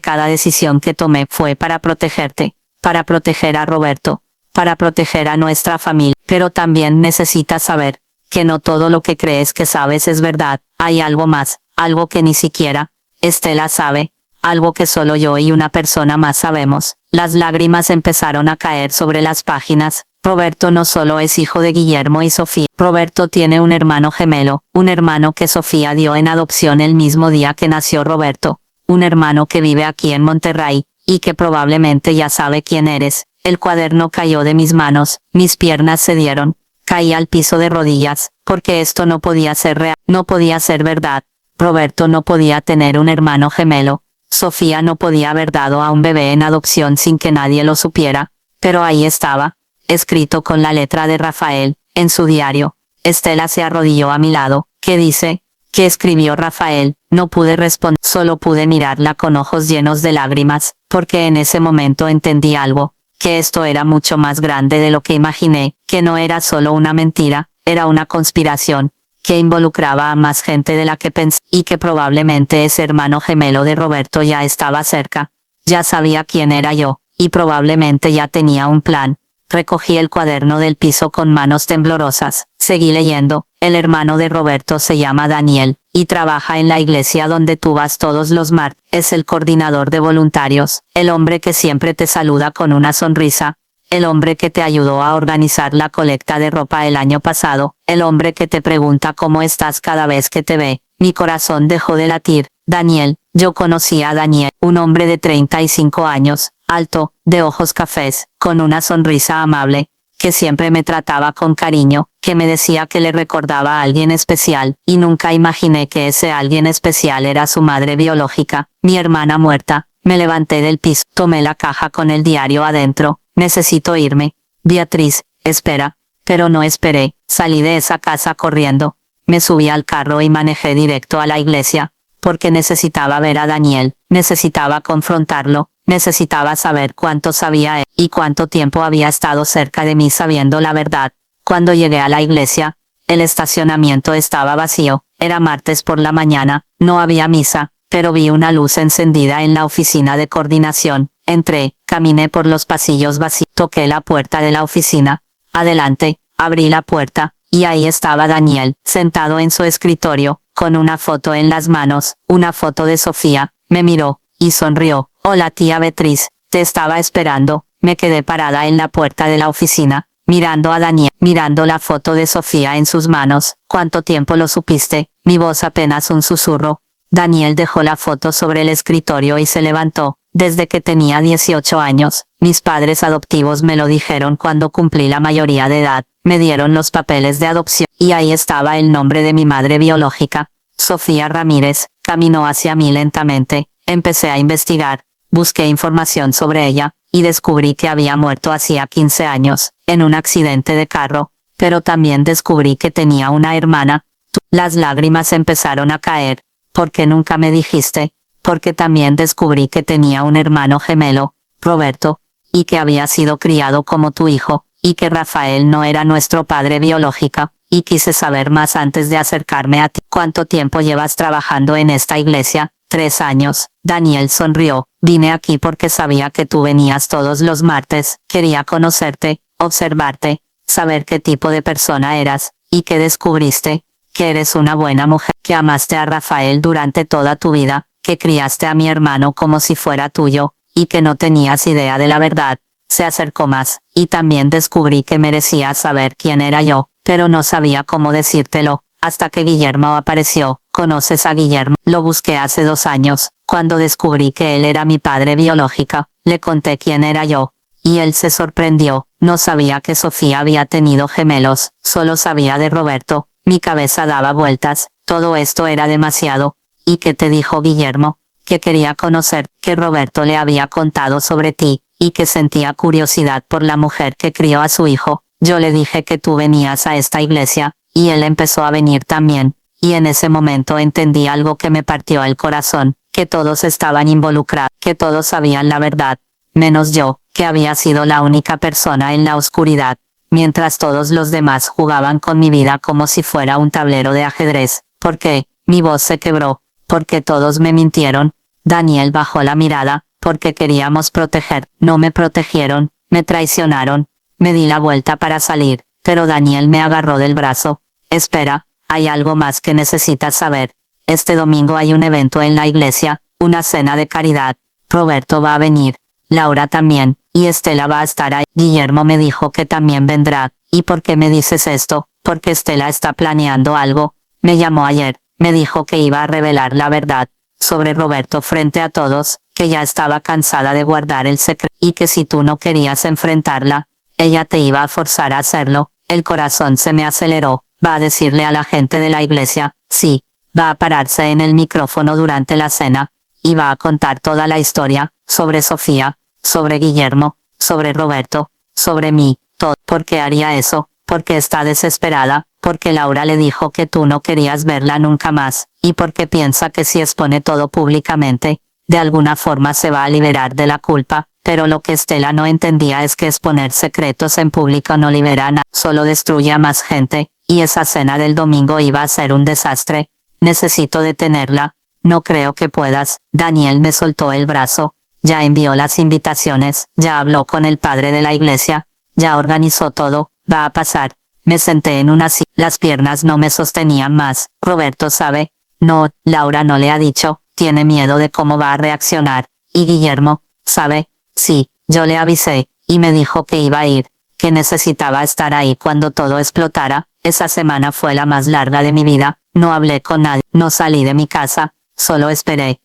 cada decisión que tomé fue para protegerte, para proteger a Roberto, para proteger a nuestra familia. Pero también necesitas saber que no todo lo que crees que sabes es verdad. Hay algo más, algo que ni siquiera Estela sabe, algo que solo yo y una persona más sabemos. Las lágrimas empezaron a caer sobre las páginas. Roberto no solo es hijo de Guillermo y Sofía. Roberto tiene un hermano gemelo, un hermano que Sofía dio en adopción el mismo día que nació Roberto. Un hermano que vive aquí en Monterrey, y que probablemente ya sabe quién eres. El cuaderno cayó de mis manos, mis piernas cedieron. Caí al piso de rodillas, porque esto no podía ser real, no podía ser verdad. Roberto no podía tener un hermano gemelo. Sofía no podía haber dado a un bebé en adopción sin que nadie lo supiera. Pero ahí estaba, escrito con la letra de Rafael, en su diario. Estela se arrodilló a mi lado. ¿Qué dice? ¿Qué escribió Rafael? No pude responder, solo pude mirarla con ojos llenos de lágrimas, porque en ese momento entendí algo, que esto era mucho más grande de lo que imaginé, que no era solo una mentira, era una conspiración, que involucraba a más gente de la que pensé, y que probablemente ese hermano gemelo de Roberto ya estaba cerca. Ya sabía quién era yo, y probablemente ya tenía un plan. Recogí el cuaderno del piso con manos temblorosas. Seguí leyendo. El hermano de Roberto se llama Daniel, y trabaja en la iglesia donde tú vas todos los martes. Es el coordinador de voluntarios, el hombre que siempre te saluda con una sonrisa, el hombre que te ayudó a organizar la colecta de ropa el año pasado, el hombre que te pregunta cómo estás cada vez que te ve. Mi corazón dejó de latir. Daniel, yo conocí a Daniel, un hombre de 35 años, alto, de ojos cafés, con una sonrisa amable, que siempre me trataba con cariño, que me decía que le recordaba a alguien especial, y nunca imaginé que ese alguien especial era su madre biológica, mi hermana muerta. Me levanté del piso, tomé la caja con el diario adentro. Necesito irme. Beatriz, espera. Pero no esperé, salí de esa casa corriendo. Me subí al carro y manejé directo a la iglesia, porque necesitaba ver a Daniel, necesitaba confrontarlo. Necesitaba saber cuánto sabía él, y cuánto tiempo había estado cerca de mí sabiendo la verdad. Cuando llegué a la iglesia, el estacionamiento estaba vacío. Era martes por la mañana, no había misa, pero vi una luz encendida en la oficina de coordinación. Entré, caminé por los pasillos vacíos, toqué la puerta de la oficina. Adelante, abrí la puerta, y ahí estaba Daniel, sentado en su escritorio, con una foto en las manos, una foto de Sofía. Me miró, y sonrió. Hola tía Beatriz, te estaba esperando. Me quedé parada en la puerta de la oficina, mirando a Daniel, mirando la foto de Sofía en sus manos. ¿Cuánto tiempo lo supiste? Mi voz apenas un susurro. Daniel dejó la foto sobre el escritorio y se levantó. Desde que tenía 18 años, mis padres adoptivos me lo dijeron cuando cumplí la mayoría de edad. Me dieron los papeles de adopción, y ahí estaba el nombre de mi madre biológica, Sofía Ramírez. Caminó hacia mí lentamente. Empecé a investigar. Busqué información sobre ella, y descubrí que había muerto hacía 15 años, en un accidente de carro, pero también descubrí que tenía una hermana. Las lágrimas empezaron a caer. ¿Por qué nunca me dijiste? Porque también descubrí que tenía un hermano gemelo, Roberto, y que había sido criado como tu hijo, y que Rafael no era nuestro padre biológico, y quise saber más antes de acercarme a ti. ¿Cuánto tiempo llevas trabajando en esta iglesia? 3 años. Daniel sonrió. Vine aquí porque sabía que tú venías todos los martes. Quería conocerte, observarte, saber qué tipo de persona eras, y que descubriste, que eres una buena mujer, que amaste a Rafael durante toda tu vida, que criaste a mi hermano como si fuera tuyo, y que no tenías idea de la verdad. Se acercó más, y también descubrí que merecía saber quién era yo, pero no sabía cómo decírtelo, hasta que Guillermo apareció. ¿Conoces a Guillermo? Lo busqué hace 2 años, cuando descubrí que él era mi padre biológico. Le conté quién era yo, y él se sorprendió. No sabía que Sofía había tenido gemelos, solo sabía de Roberto. Mi cabeza daba vueltas, todo esto era demasiado. ¿Y qué te dijo Guillermo? Que quería conocer, que Roberto le había contado sobre ti, y que sentía curiosidad por la mujer que crió a su hijo. Yo le dije que tú venías a esta iglesia, y él empezó a venir también, y en ese momento entendí algo que me partió el corazón, que todos estaban involucrados, que todos sabían la verdad, menos yo, que había sido la única persona en la oscuridad, mientras todos los demás jugaban con mi vida como si fuera un tablero de ajedrez. ¿Por qué? Mi voz se quebró, porque todos me mintieron. Daniel bajó la mirada, porque queríamos proteger, no me protegieron, me traicionaron. Me di la vuelta para salir, pero Daniel me agarró del brazo. Espera, hay algo más que necesitas saber. Este domingo hay un evento en la iglesia, una cena de caridad. Roberto va a venir, Laura también, y Estela va a estar ahí. Guillermo me dijo que también vendrá. ¿Y por qué me dices esto? Porque Estela está planeando algo. Me llamó ayer, me dijo que iba a revelar la verdad sobre Roberto frente a todos, que ya estaba cansada de guardar el secreto, y que si tú no querías enfrentarla, ella te iba a forzar a hacerlo. El corazón se me aceleró. Va a decirle a la gente de la iglesia, sí, va a pararse en el micrófono durante la cena, y va a contar toda la historia, sobre Sofía, sobre Guillermo, sobre Roberto, sobre mí, todo. ¿Por qué haría eso? Porque está desesperada, porque Laura le dijo que tú no querías verla nunca más, y porque piensa que si expone todo públicamente, de alguna forma se va a liberar de la culpa. Pero lo que Estela no entendía es que exponer secretos en público no libera a nadie, solo destruye a más gente, y esa cena del domingo iba a ser un desastre. Necesito detenerla. No creo que puedas. Daniel me soltó el brazo. Ya envió las invitaciones, ya habló con el padre de la iglesia, ya organizó todo. Va a pasar. Me senté en una silla. Las piernas no me sostenían más. Roberto sabe. No, Laura no le ha dicho. Tiene miedo de cómo va a reaccionar. Y Guillermo, ¿sabe? Sí, yo le avisé, y me dijo que iba a ir, que necesitaba estar ahí cuando todo explotara. Esa semana fue la más larga de mi vida. No hablé con nadie, no salí de mi casa, solo esperé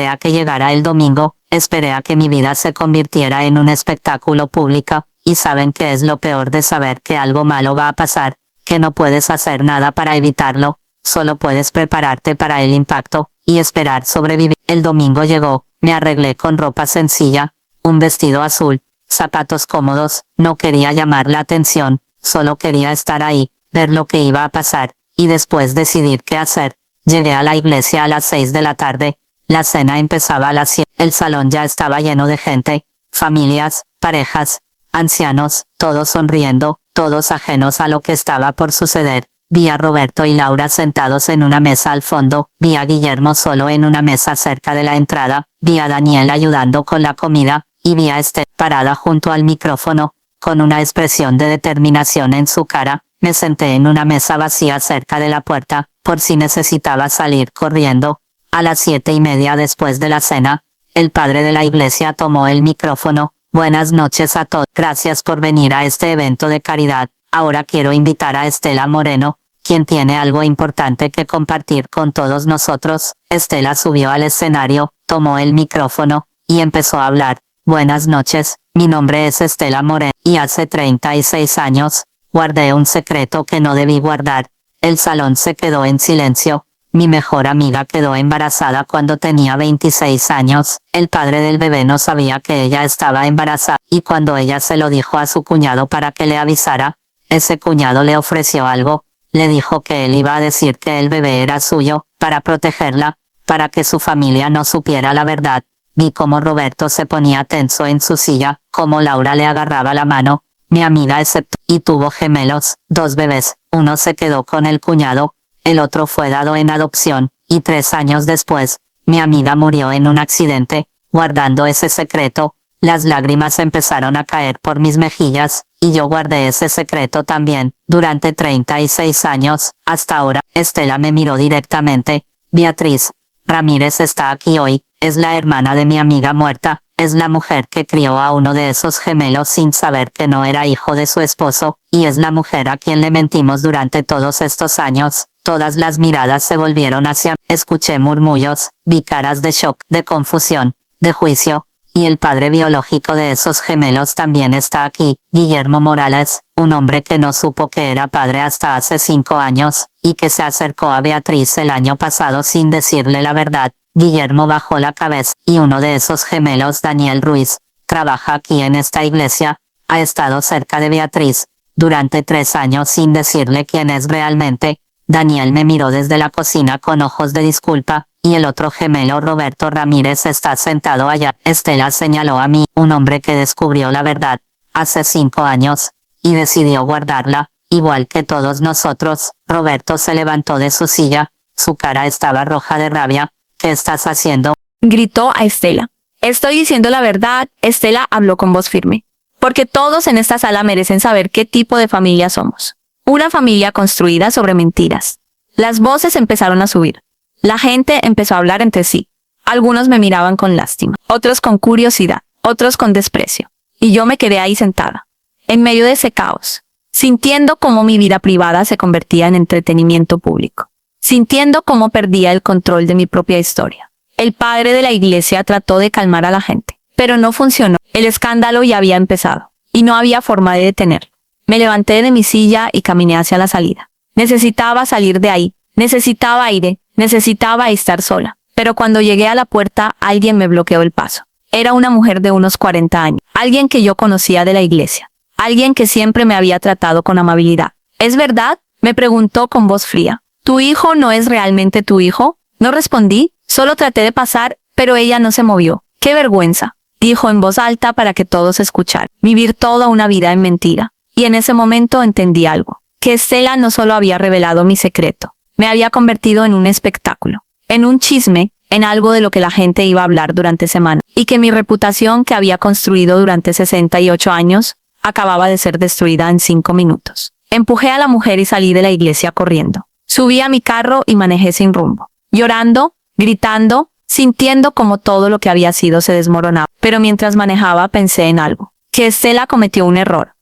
a que llegara el domingo, esperé a que mi vida se convirtiera en un espectáculo público. Y saben qué es lo peor de saber que algo malo va a pasar, que no puedes hacer nada para evitarlo, solo puedes prepararte para el impacto, y esperar sobrevivir. El domingo llegó, me arreglé con ropa sencilla, un vestido azul, zapatos cómodos, no quería llamar la atención, solo quería estar ahí, ver lo que iba a pasar, y después decidir qué hacer. Llegué a la iglesia a las 6 de la tarde, la cena empezaba a las 7, el salón ya estaba lleno de gente, familias, parejas, ancianos, todos sonriendo, todos ajenos a lo que estaba por suceder. Vi a Roberto y Laura sentados en una mesa al fondo, vi a Guillermo solo en una mesa cerca de la entrada, vi a Daniel ayudando con la comida, y vi a Estela parada junto al micrófono, con una expresión de determinación en su cara. Me senté en una mesa vacía cerca de la puerta, por si necesitaba salir corriendo. A las 7:30 después de la cena, el padre de la iglesia tomó el micrófono. Buenas noches a todos. Gracias por venir a este evento de caridad. Ahora quiero invitar a Estela Moreno, quien tiene algo importante que compartir con todos nosotros. Estela subió al escenario, tomó el micrófono, y empezó a hablar. Buenas noches, mi nombre es Estela Moreno, y hace 36 años, guardé un secreto que no debí guardar. El salón se quedó en silencio. Mi mejor amiga quedó embarazada cuando tenía 26 años. El padre del bebé no sabía que ella estaba embarazada, y cuando ella se lo dijo a su cuñado para que le avisara, ese cuñado le ofreció algo. Le dijo que él iba a decir que el bebé era suyo, para protegerla, para que su familia no supiera la verdad. Vi cómo Roberto se ponía tenso en su silla, cómo Laura le agarraba la mano. Mi amiga aceptó, y tuvo gemelos, 2 bebés. Uno se quedó con el cuñado, el otro fue dado en adopción, y 3 años después, mi amiga murió en un accidente. Guardando ese secreto, las lágrimas empezaron a caer por mis mejillas, y yo guardé ese secreto también, durante 36 años, hasta ahora. Estela me miró directamente. Beatriz Ramírez está aquí hoy, es la hermana de mi amiga muerta, es la mujer que crió a uno de esos gemelos sin saber que no era hijo de su esposo, y es la mujer a quien le mentimos durante todos estos años. Todas las miradas se volvieron hacia mí. Escuché murmullos, vi caras de shock, de confusión, de juicio, y el padre biológico de esos gemelos también está aquí, Guillermo Morales, un hombre que no supo que era padre hasta hace 5 años, y que se acercó a Beatriz el año pasado sin decirle la verdad. Guillermo bajó la cabeza, y uno de esos gemelos, Daniel Ruiz, trabaja aquí en esta iglesia, ha estado cerca de Beatriz. durante 3 años sin decirle quién es realmente. Daniel me miró desde la cocina con ojos de disculpa, y el otro gemelo Roberto Ramírez está sentado allá. Estela señaló a mí, un hombre que descubrió la verdad hace 5 años, y decidió guardarla, igual que todos nosotros. Roberto se levantó de su silla, su cara estaba roja de rabia. ¿Qué estás haciendo?, gritó a Estela. Estoy diciendo la verdad, Estela habló con voz firme. Porque todos en esta sala merecen saber qué tipo de familia somos. Una familia construida sobre mentiras. Las voces empezaron a subir. La gente empezó a hablar entre sí. Algunos me miraban con lástima, otros con curiosidad, otros con desprecio. Y yo me quedé ahí sentada, en medio de ese caos, sintiendo cómo mi vida privada se convertía en entretenimiento público, sintiendo cómo perdía el control de mi propia historia. El padre de la iglesia trató de calmar a la gente, pero no funcionó. El escándalo ya había empezado, y no había forma de detenerlo. Me levanté de mi silla y caminé hacia la salida. Necesitaba salir de ahí, necesitaba aire, necesitaba estar sola. Pero cuando llegué a la puerta, alguien me bloqueó el paso. Era una mujer de unos 40 años, alguien que yo conocía de la iglesia, alguien que siempre me había tratado con amabilidad. ¿Es verdad?, me preguntó con voz fría. ¿Tu hijo no es realmente tu hijo? No respondí, solo traté de pasar, pero ella no se movió. ¡Qué vergüenza!, dijo en voz alta para que todos escucharan. Vivir toda una vida en mentira. Y en ese momento entendí algo, que Estela no solo había revelado mi secreto, me había convertido en un espectáculo, en un chisme, en algo de lo que la gente iba a hablar durante semanas, y que mi reputación que había construido durante 68 años, acababa de ser destruida en 5 minutos. Empujé a la mujer y salí de la iglesia corriendo. Subí a mi carro y manejé sin rumbo, llorando, gritando, sintiendo como todo lo que había sido se desmoronaba. Pero mientras manejaba pensé en algo, que Estela cometió un error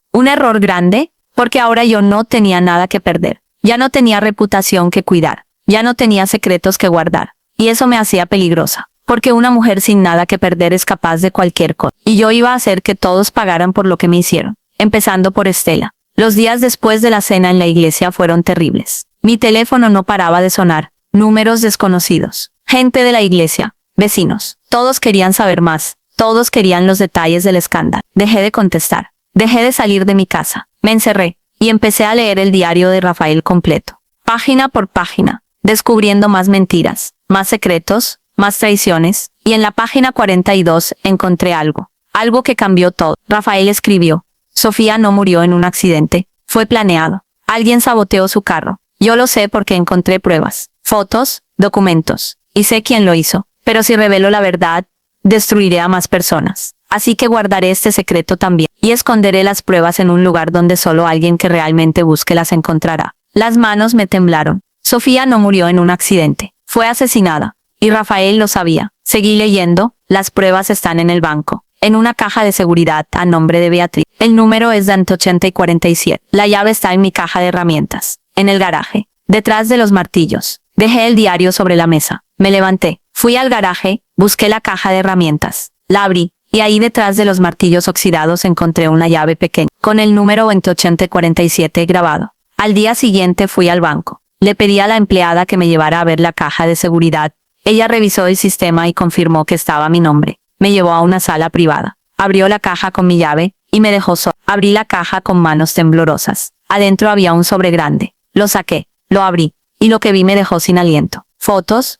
grande, porque ahora yo no tenía nada que perder, ya no tenía reputación que cuidar, ya no tenía secretos que guardar, y eso me hacía peligrosa, porque una mujer sin nada que perder es capaz de cualquier cosa, y yo iba a hacer que todos pagaran por lo que me hicieron, empezando por Estela. Los días después de la cena en la iglesia fueron terribles. Mi teléfono no paraba de sonar, números desconocidos, gente de la iglesia, vecinos, todos querían saber más, todos querían los detalles del escándalo. Dejé de contestar. Dejé de salir de mi casa, me encerré, y empecé a leer el diario de Rafael completo, página por página, descubriendo más mentiras, más secretos, más traiciones, y en la página 42 encontré algo que cambió todo. Rafael escribió: Sofía no murió en un accidente, fue planeado. Alguien saboteó su carro. Yo lo sé porque encontré pruebas, fotos, documentos, y sé quién lo hizo, pero si revelo la verdad, destruiré a más personas. Así que guardaré este secreto también, y esconderé las pruebas en un lugar donde solo alguien que realmente busque las encontrará. Las manos me temblaron. Sofía no murió en un accidente, fue asesinada, y Rafael lo sabía. Seguí leyendo, las pruebas están en el banco, en una caja de seguridad a nombre de Beatriz. El número es de 80 y 47. La llave está en mi caja de herramientas, en el garaje, detrás de los martillos. Dejé el diario sobre la mesa, me levanté, fui al garaje, busqué la caja de herramientas, la abrí, y ahí detrás de los martillos oxidados encontré una llave pequeña, con el número 8047 grabado. Al día siguiente fui al banco. Le pedí a la empleada que me llevara a ver la caja de seguridad. Ella revisó el sistema y confirmó que estaba mi nombre. Me llevó a una sala privada. Abrió la caja con mi llave, y me dejó sola. Abrí la caja con manos temblorosas. Adentro había un sobre grande. Lo saqué, lo abrí, y lo que vi me dejó sin aliento. Fotos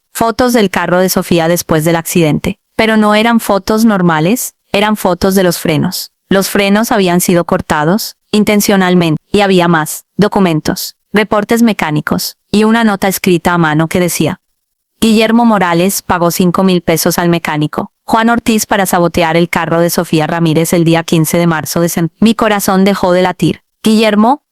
del carro de Sofía después del accidente. Pero no eran fotos normales, eran fotos de los frenos. Los frenos habían sido cortados, intencionalmente, y había más, documentos, reportes mecánicos, y una nota escrita a mano que decía: Guillermo Morales pagó 5,000 pesos al mecánico Juan Ortiz para sabotear el carro de Sofía Ramírez el día 15 de marzo de Mi corazón dejó de latir. Guillermo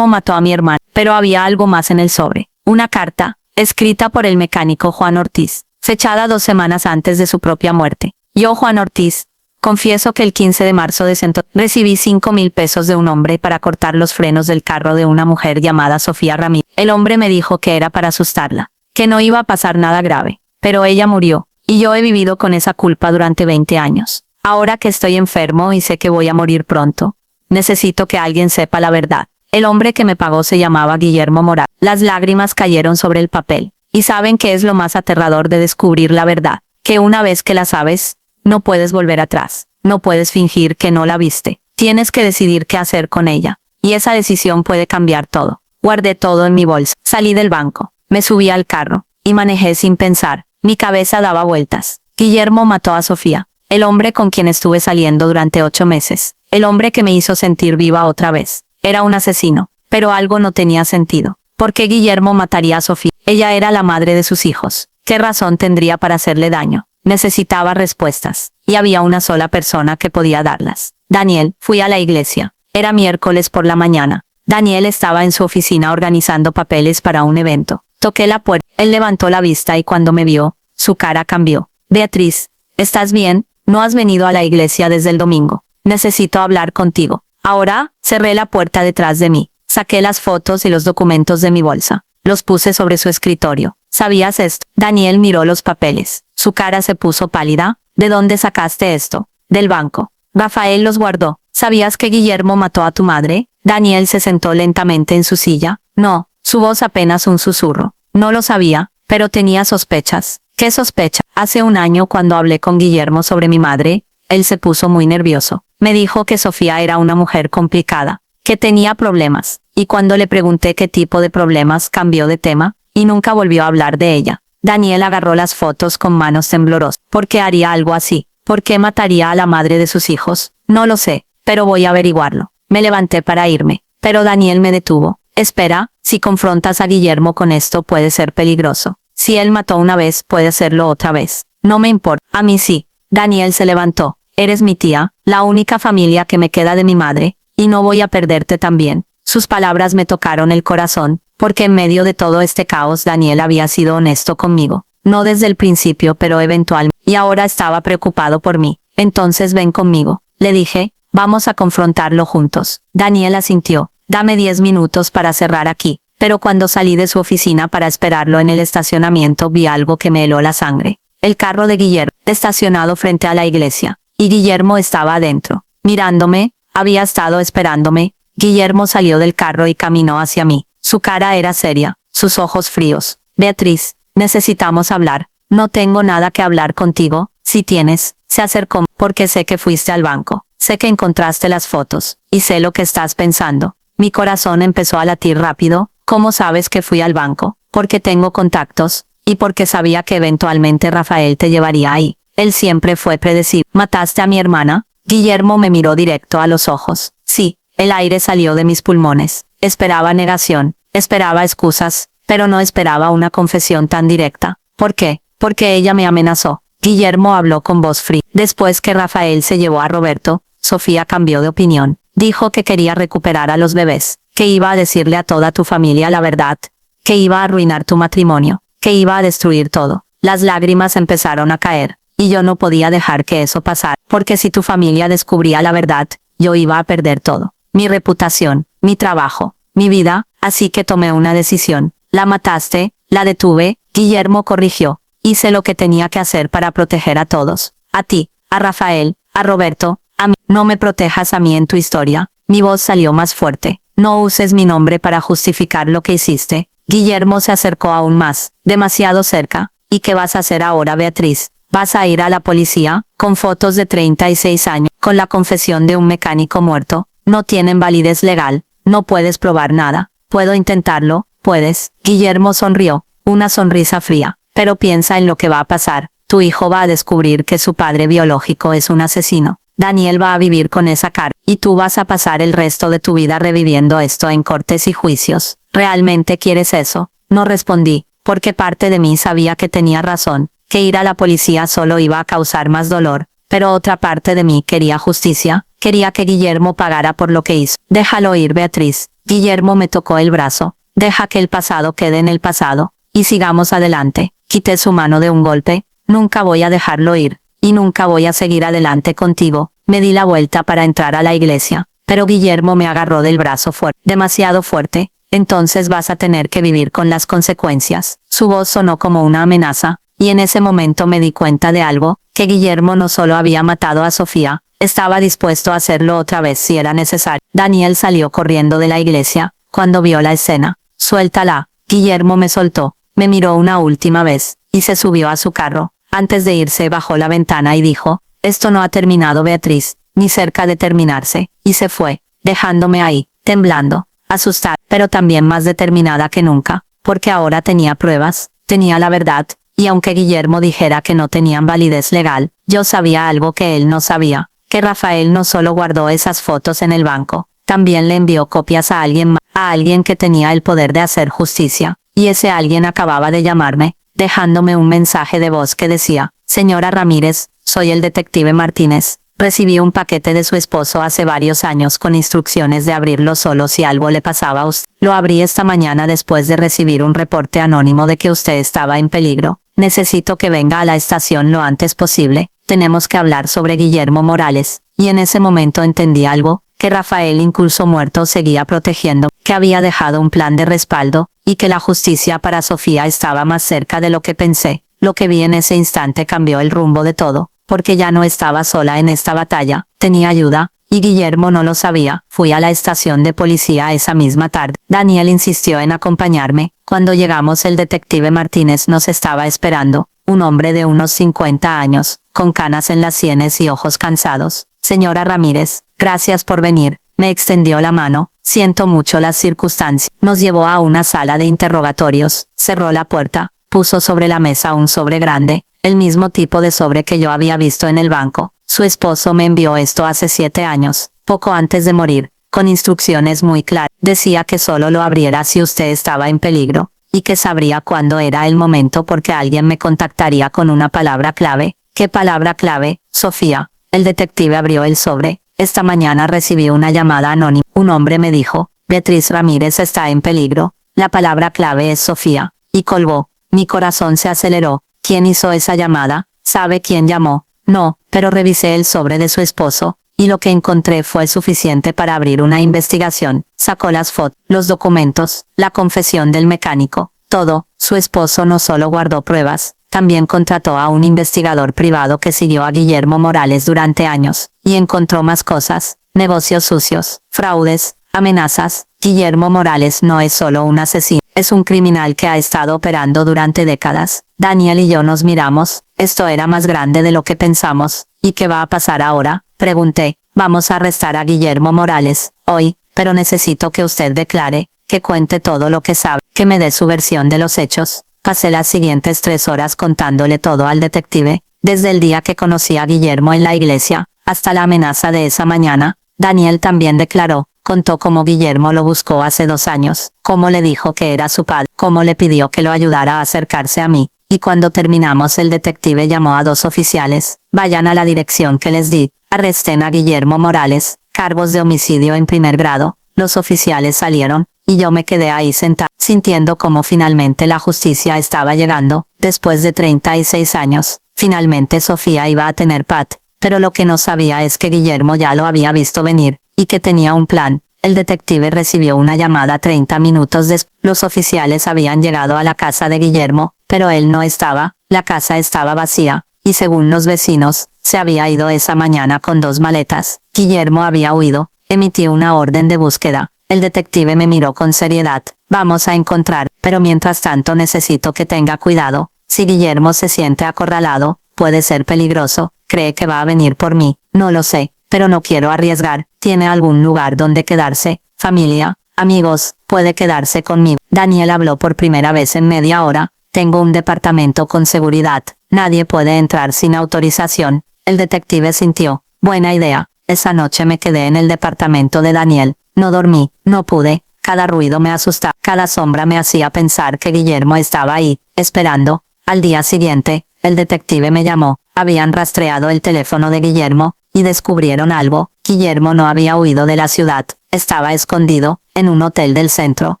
mató a mi hermano, pero había algo más en el sobre. Una carta, escrita por el mecánico Juan Ortiz, fechada 2 semanas antes de su propia muerte. Yo, Juan Ortiz, confieso que el 15 de marzo recibí 5,000 pesos de un hombre para cortar los frenos del carro de una mujer llamada Sofía Ramírez. El hombre me dijo que era para asustarla, que no iba a pasar nada grave, pero ella murió, y yo he vivido con esa culpa durante 20 años. Ahora que estoy enfermo y sé que voy a morir pronto, necesito que alguien sepa la verdad. El hombre que me pagó se llamaba Guillermo Morales. Las lágrimas cayeron sobre el papel. Y saben que es lo más aterrador de descubrir la verdad, que una vez que la sabes, no puedes volver atrás, no puedes fingir que no la viste, tienes que decidir qué hacer con ella. y esa decisión puede cambiar todo. Guardé todo en mi bolsa, salí del banco, me subí al carro, y manejé sin pensar. Mi cabeza daba vueltas. Guillermo mató a Sofía, el hombre con quien estuve saliendo durante 8 meses, el hombre que me hizo sentir viva otra vez. Era un asesino, pero algo no tenía sentido. ¿Por qué Guillermo mataría a Sofía? Ella era la madre de sus hijos. ¿Qué razón tendría para hacerle daño? Necesitaba respuestas, y había una sola persona que podía darlas. Daniel. Fui a la iglesia. Era miércoles por la mañana. Daniel estaba en su oficina organizando papeles para un evento. Toqué la puerta. Él levantó la vista y cuando me vio, su cara cambió. Beatriz, ¿estás bien? No has venido a la iglesia desde el domingo. Necesito hablar contigo. Ahora, cerré la puerta detrás de mí. Saqué las fotos y los documentos de mi bolsa. Los puse sobre su escritorio. ¿Sabías esto? Daniel miró los papeles. Su cara se puso pálida. ¿De dónde sacaste esto? Del banco. Rafael los guardó. ¿Sabías que Guillermo mató a tu madre? Daniel se sentó lentamente en su silla. No, su voz apenas un susurro. No lo sabía, pero tenía sospechas. ¿Qué sospecha? Hace un año cuando hablé con Guillermo sobre mi madre, él se puso muy nervioso. Me dijo que Sofía era una mujer complicada, que tenía problemas, y cuando le pregunté qué tipo de problemas cambió de tema, y nunca volvió a hablar de ella. Daniel agarró las fotos con manos temblorosas. ¿Por qué haría algo así? ¿Por qué mataría a la madre de sus hijos? No lo sé, pero voy a averiguarlo. Me levanté para irme, pero Daniel me detuvo. Espera, si confrontas a Guillermo con esto puede ser peligroso. Si él mató una vez, puede hacerlo otra vez. No me importa. A mí sí. Daniel se levantó. Eres mi tía, la única familia que me queda de mi madre, y no voy a perderte también. Sus palabras me tocaron el corazón, porque en medio de todo este caos Daniel había sido honesto conmigo. No desde el principio, pero eventualmente. Y ahora estaba preocupado por mí. Entonces ven conmigo. Le dije, vamos a confrontarlo juntos. Daniel asintió. Dame 10 minutos para cerrar aquí. Pero cuando salí de su oficina para esperarlo en el estacionamiento vi algo que me heló la sangre. El carro de Guillermo, estacionado frente a la iglesia. Y Guillermo estaba adentro. Mirándome, había estado esperándome. Guillermo salió del carro y caminó hacia mí. Su cara era seria, sus ojos fríos. Beatriz, necesitamos hablar. No tengo nada que hablar contigo. Si tienes, se acercó, porque sé que fuiste al banco. Sé que encontraste las fotos, y sé lo que estás pensando. Mi corazón empezó a latir rápido. ¿Cómo sabes que fui al banco? Porque tengo contactos, y porque sabía que eventualmente Rafael te llevaría ahí. Él siempre fue predecible. ¿Mataste a mi hermana? Guillermo me miró directo a los ojos. Sí, el aire salió de mis pulmones. Esperaba negación, esperaba excusas, pero no esperaba una confesión tan directa. ¿Por qué? Porque ella me amenazó. Guillermo habló con voz fría. Después que Rafael se llevó a Roberto, Sofía cambió de opinión. Dijo que quería recuperar a los bebés, que iba a decirle a toda tu familia la verdad, que iba a arruinar tu matrimonio, que iba a destruir todo. Las lágrimas empezaron a caer, y yo no podía dejar que eso pasara, porque si tu familia descubría la verdad, yo iba a perder todo. Mi reputación, mi trabajo, mi vida, así que tomé una decisión. La mataste, la detuve, Guillermo corrigió. Hice lo que tenía que hacer para proteger a todos. A ti, a Rafael, a Roberto, a mí. No me protejas a mí en tu historia. Mi voz salió más fuerte. No uses mi nombre para justificar lo que hiciste. Guillermo se acercó aún más, demasiado cerca. ¿Y qué vas a hacer ahora, Beatriz? ¿Vas a ir a la policía? Con fotos de 36 años, con la confesión de un mecánico muerto. No tienen validez legal. No puedes probar nada. ¿Puedo intentarlo? ¿Puedes? Guillermo sonrió, una sonrisa fría. Pero piensa en lo que va a pasar. Tu hijo va a descubrir que su padre biológico es un asesino. Daniel va a vivir con esa carga, y tú vas a pasar el resto de tu vida reviviendo esto en cortes y juicios. ¿Realmente quieres eso? No respondí, porque parte de mí sabía que tenía razón, que ir a la policía solo iba a causar más dolor, pero otra parte de mí quería justicia, quería que Guillermo pagara por lo que hizo. Déjalo ir, Beatriz. Guillermo me tocó el brazo. Deja que el pasado quede en el pasado, y sigamos adelante. Quité su mano de un golpe. Nunca voy a dejarlo ir, y nunca voy a seguir adelante contigo. Me di la vuelta para entrar a la iglesia, pero Guillermo me agarró del brazo fuerte, demasiado fuerte. Entonces vas a tener que vivir con las consecuencias. Su voz sonó como una amenaza, y en ese momento me di cuenta de algo, que Guillermo no solo había matado a Sofía, estaba dispuesto a hacerlo otra vez si era necesario. Daniel salió corriendo de la iglesia, cuando vio la escena. Suéltala. Guillermo me soltó, me miró una última vez, y se subió a su carro. Antes de irse bajó la ventana y dijo, esto no ha terminado, Beatriz, ni cerca de terminarse, y se fue, dejándome ahí, temblando, asustada, pero también más determinada que nunca, porque ahora tenía pruebas, tenía la verdad, y aunque Guillermo dijera que no tenían validez legal, yo sabía algo que él no sabía, que Rafael no solo guardó esas fotos en el banco, también le envió copias a alguien más, a alguien que tenía el poder de hacer justicia, y ese alguien acababa de llamarme, dejándome un mensaje de voz que decía: Señora Ramírez, soy el detective Martínez. Recibí un paquete de su esposo hace varios años con instrucciones de abrirlo solo si algo le pasaba a usted. Lo abrí esta mañana después de recibir un reporte anónimo de que usted estaba en peligro. Necesito que venga a la estación lo antes posible. Tenemos que hablar sobre Guillermo Morales. Y en ese momento entendí algo, que Rafael, incluso muerto, seguía protegiendo, que había dejado un plan de respaldo, y que la justicia para Sofía estaba más cerca de lo que pensé. Lo que vi en ese instante cambió el rumbo de todo, porque ya no estaba sola en esta batalla, tenía ayuda, y Guillermo no lo sabía. Fui a la estación de policía esa misma tarde. Daniel insistió en acompañarme. Cuando llegamos, el detective Martínez nos estaba esperando, un hombre de unos 50 años, con canas en las sienes y ojos cansados. Señora Ramírez, gracias por venir. Me extendió la mano. Siento mucho las circunstancias. Nos llevó a una sala de interrogatorios, cerró la puerta, puso sobre la mesa un sobre grande, el mismo tipo de sobre que yo había visto en el banco. Su esposo me envió esto hace 7 años, poco antes de morir, con instrucciones muy claras. Decía que solo lo abriera si usted estaba en peligro, y que sabría cuándo era el momento porque alguien me contactaría con una palabra clave. ¿Qué palabra clave, Sofía? El detective abrió el sobre. Esta mañana recibí una llamada anónima. Un hombre me dijo: Beatriz Ramírez está en peligro. La palabra clave es Sofía. Y colgó. Mi corazón se aceleró. ¿Quién hizo esa llamada? ¿Sabe quién llamó? No, pero revisé el sobre de su esposo, y lo que encontré fue suficiente para abrir una investigación. Sacó las fotos, los documentos, la confesión del mecánico, todo. Su esposo no solo guardó pruebas, también contrató a un investigador privado que siguió a Guillermo Morales durante años, y encontró más cosas: negocios sucios, fraudes, amenazas. Guillermo Morales no es solo un asesino, es un criminal que ha estado operando durante décadas. Daniel y yo nos miramos. Esto era más grande de lo que pensamos. ¿Y qué va a pasar ahora?, pregunté. Vamos a arrestar a Guillermo Morales hoy, pero necesito que usted declare, que cuente todo lo que sabe, que me dé su versión de los hechos. Pasé las siguientes 3 horas contándole todo al detective, desde el día que conocí a Guillermo en la iglesia, hasta la amenaza de esa mañana. Daniel también declaró. Contó cómo Guillermo lo buscó hace 2 años, cómo le dijo que era su padre, cómo le pidió que lo ayudara a acercarse a mí, y cuando terminamos el detective llamó a 2 oficiales: vayan a la dirección que les di, arresten a Guillermo Morales, cargos de homicidio en primer grado. Los oficiales salieron, y yo me quedé ahí sentada, sintiendo cómo finalmente la justicia estaba llegando. Después de 36 años, finalmente Sofía iba a tener paz, pero lo que no sabía es que Guillermo ya lo había visto venir, y que tenía un plan. El detective recibió una llamada 30 minutos después. Los oficiales habían llegado a la casa de Guillermo, pero él no estaba. La casa estaba vacía, y según los vecinos, se había ido esa mañana con 2 maletas. Guillermo había huido. Emití una orden de búsqueda. El detective me miró con seriedad. Vamos a encontrar, pero mientras tanto necesito que tenga cuidado. Si Guillermo se siente acorralado, puede ser peligroso. ¿Cree que va a venir por mí? No lo sé, pero no quiero arriesgar. ¿Tiene algún lugar donde quedarse? Familia, amigos, puede quedarse conmigo. Daniel habló por primera vez en media hora. Tengo un departamento con seguridad. Nadie puede entrar sin autorización. El detective sintió. Buena idea. Esa noche me quedé en el departamento de Daniel. No dormí, no pude. Cada ruido me asustaba. Cada sombra me hacía pensar que Guillermo estaba ahí, esperando. Al día siguiente, el detective me llamó. Habían rastreado el teléfono de Guillermo, y descubrieron algo. Guillermo no había huido de la ciudad. Estaba escondido, en un hotel del centro,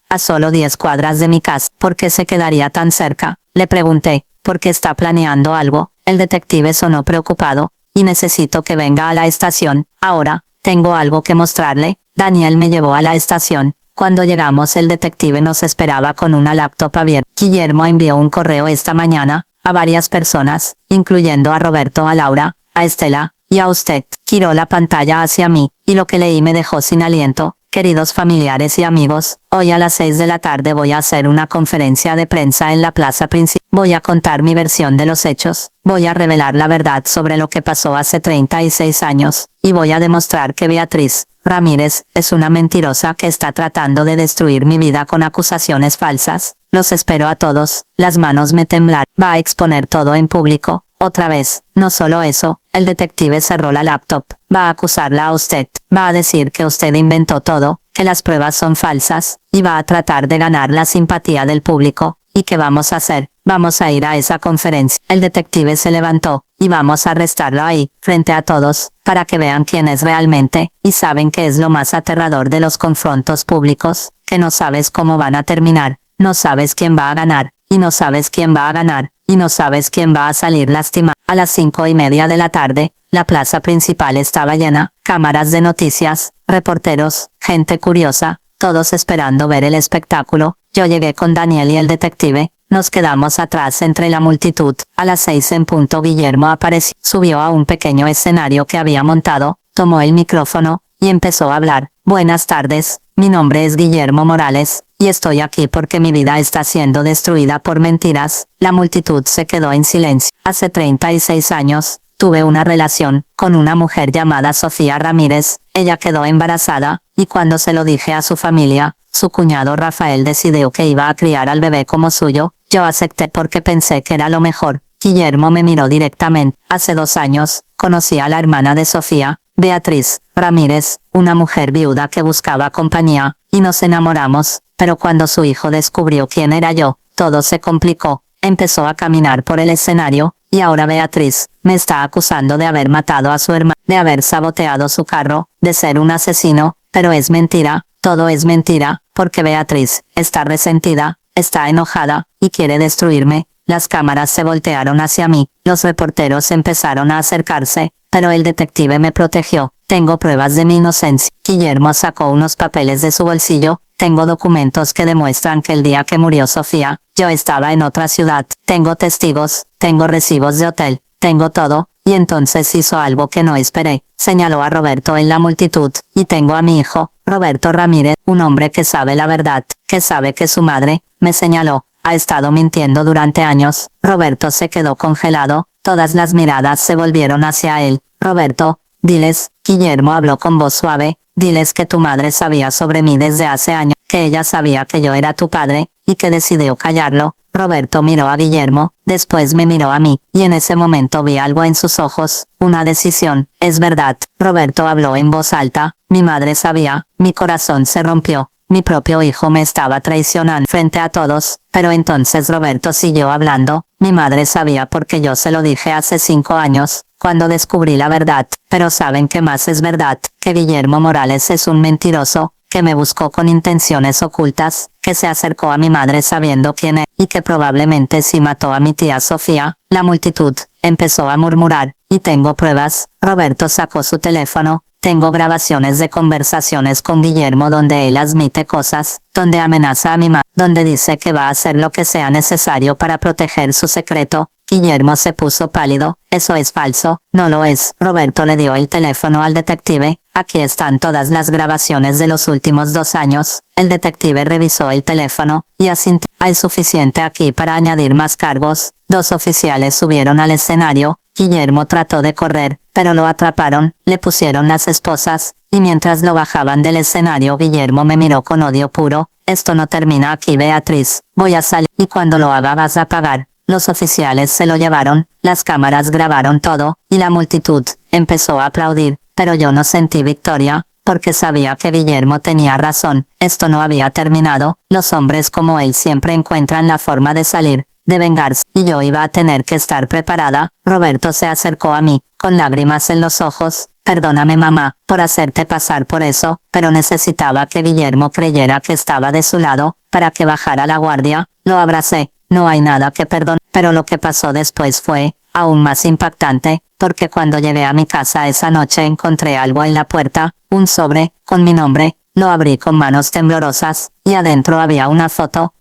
a solo 10 cuadras de mi casa. ¿Por qué se quedaría tan cerca?, le pregunté. ¿Porque está planeando algo? El detective sonó preocupado. Y necesito que venga a la estación, ahora. Tengo algo que mostrarle. Daniel me llevó a la estación. Cuando llegamos, el detective nos esperaba con una laptop abierta. Guillermo envió un correo esta mañana, a varias personas, incluyendo a Roberto, a Laura, a Estela, y a usted. Giró la pantalla hacia mí, y lo que leí me dejó sin aliento. Queridos familiares y amigos, hoy a las 6 de la tarde voy a hacer una conferencia de prensa en la plaza principal. Voy a contar mi versión de los hechos, voy a revelar la verdad sobre lo que pasó hace 36 años, y voy a demostrar que Beatriz Ramírez es una mentirosa que está tratando de destruir mi vida con acusaciones falsas. Los espero a todos, las manos me temblan. Va a exponer todo en público. Otra vez, no solo eso, el detective cerró la laptop. Va a acusarla a usted. Va a decir que usted inventó todo, que las pruebas son falsas, y va a tratar de ganar la simpatía del público. ¿Y qué vamos a hacer? Vamos a ir a esa conferencia. El detective se levantó, y vamos a arrestarlo ahí, frente a todos, para que vean quién es realmente, y saben que es lo más aterrador de los confrontos públicos, que no sabes cómo van a terminar, no sabes quién va a ganar, y no sabes quién va a ganar, y no sabes quién va a salir lastimado. A las 5:30 de la tarde, la plaza principal estaba llena, cámaras de noticias, reporteros, gente curiosa, todos esperando ver el espectáculo. Yo llegué con Daniel y el detective, nos quedamos atrás entre la multitud. A las 6 en punto Guillermo apareció, subió a un pequeño escenario que había montado, tomó el micrófono, y empezó a hablar. Buenas tardes, mi nombre es Guillermo Morales, y estoy aquí porque mi vida está siendo destruida por mentiras. La multitud se quedó en silencio. Hace 36 años, tuve una relación con una mujer llamada Sofía Ramírez. Ella quedó embarazada, y cuando se lo dije a su familia, su cuñado Rafael decidió que iba a criar al bebé como suyo. Yo acepté porque pensé que era lo mejor. Guillermo me miró directamente. Hace 2 años, conocí a la hermana de Sofía, Beatriz Ramírez, una mujer viuda que buscaba compañía, y nos enamoramos, pero cuando su hijo descubrió quién era yo, todo se complicó. Empezó a caminar por el escenario, y ahora Beatriz me está acusando de haber matado a su hermana, de haber saboteado su carro, de ser un asesino, pero es mentira, todo es mentira, porque Beatriz está resentida, está enojada, y quiere destruirme. Las cámaras se voltearon hacia mí, los reporteros empezaron a acercarse, pero el detective me protegió. Tengo pruebas de mi inocencia. Guillermo sacó unos papeles de su bolsillo. Tengo documentos que demuestran que el día que murió Sofía, yo estaba en otra ciudad. Tengo testigos, tengo recibos de hotel, tengo todo, y entonces hizo algo que no esperé. Señaló a Roberto en la multitud, y tengo a mi hijo, Roberto Ramírez, un hombre que sabe la verdad, que sabe que su madre, me señaló, ha estado mintiendo durante años. Roberto se quedó congelado, todas las miradas se volvieron hacia él. Roberto, diles, Guillermo habló con voz suave, diles que tu madre sabía sobre mí desde hace años, que ella sabía que yo era tu padre, y que decidió callarlo. Roberto miró a Guillermo, después me miró a mí, y en ese momento vi algo en sus ojos, una decisión. Es verdad, Roberto habló en voz alta, mi madre sabía, mi corazón se rompió. Mi propio hijo me estaba traicionando frente a todos, pero entonces Roberto siguió hablando. Mi madre sabía porque yo se lo dije hace 5 años, cuando descubrí la verdad, pero ¿saben qué más es verdad? Que Guillermo Morales es un mentiroso, que me buscó con intenciones ocultas, que se acercó a mi madre sabiendo quién es, y que probablemente sí mató a mi tía Sofía. La multitud empezó a murmurar, y tengo pruebas. Roberto sacó su teléfono. Tengo grabaciones de conversaciones con Guillermo donde él admite cosas, donde amenaza a mi madre, donde dice que va a hacer lo que sea necesario para proteger su secreto. Guillermo se puso pálido. Eso es falso, no lo es. Roberto le dio el teléfono al detective. Aquí están todas las grabaciones de los últimos 2 años. El detective revisó el teléfono, y asintió. Hay suficiente aquí para añadir más cargos. 2 oficiales subieron al escenario. Guillermo trató de correr, pero lo atraparon, le pusieron las esposas, y mientras lo bajaban del escenario Guillermo me miró con odio puro. Esto no termina aquí, Beatriz. Voy a salir, y cuando lo haga vas a pagar. Los oficiales se lo llevaron, las cámaras grabaron todo, y la multitud empezó a aplaudir, pero yo no sentí victoria, porque sabía que Guillermo tenía razón. Esto no había terminado. Los hombres como él siempre encuentran la forma de salir, de vengarse, y yo iba a tener que estar preparada. Roberto se acercó a mí, con lágrimas en los ojos. Perdóname, mamá, por hacerte pasar por eso, pero necesitaba que Guillermo creyera que estaba de su lado, para que bajara la guardia. Lo abracé. No hay nada que perdonar, pero lo que pasó después fue aún más impactante, porque cuando llegué a mi casa esa noche encontré algo en la puerta, un sobre, con mi nombre. Lo abrí con manos temblorosas, y adentro había una foto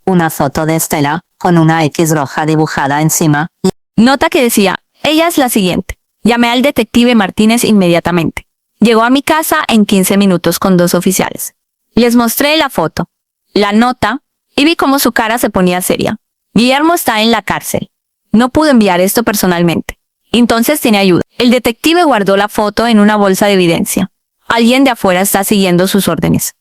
de Estela, con una X roja dibujada encima. Nota que decía, ella es la siguiente. Llamé al detective Martínez inmediatamente. Llegó a mi casa en 15 minutos con 2 oficiales. Les mostré la foto, la nota, y vi cómo su cara se ponía seria. Guillermo está en la cárcel. No pudo enviar esto personalmente. Entonces tiene ayuda. El detective guardó la foto en una bolsa de evidencia. Alguien de afuera está siguiendo sus órdenes.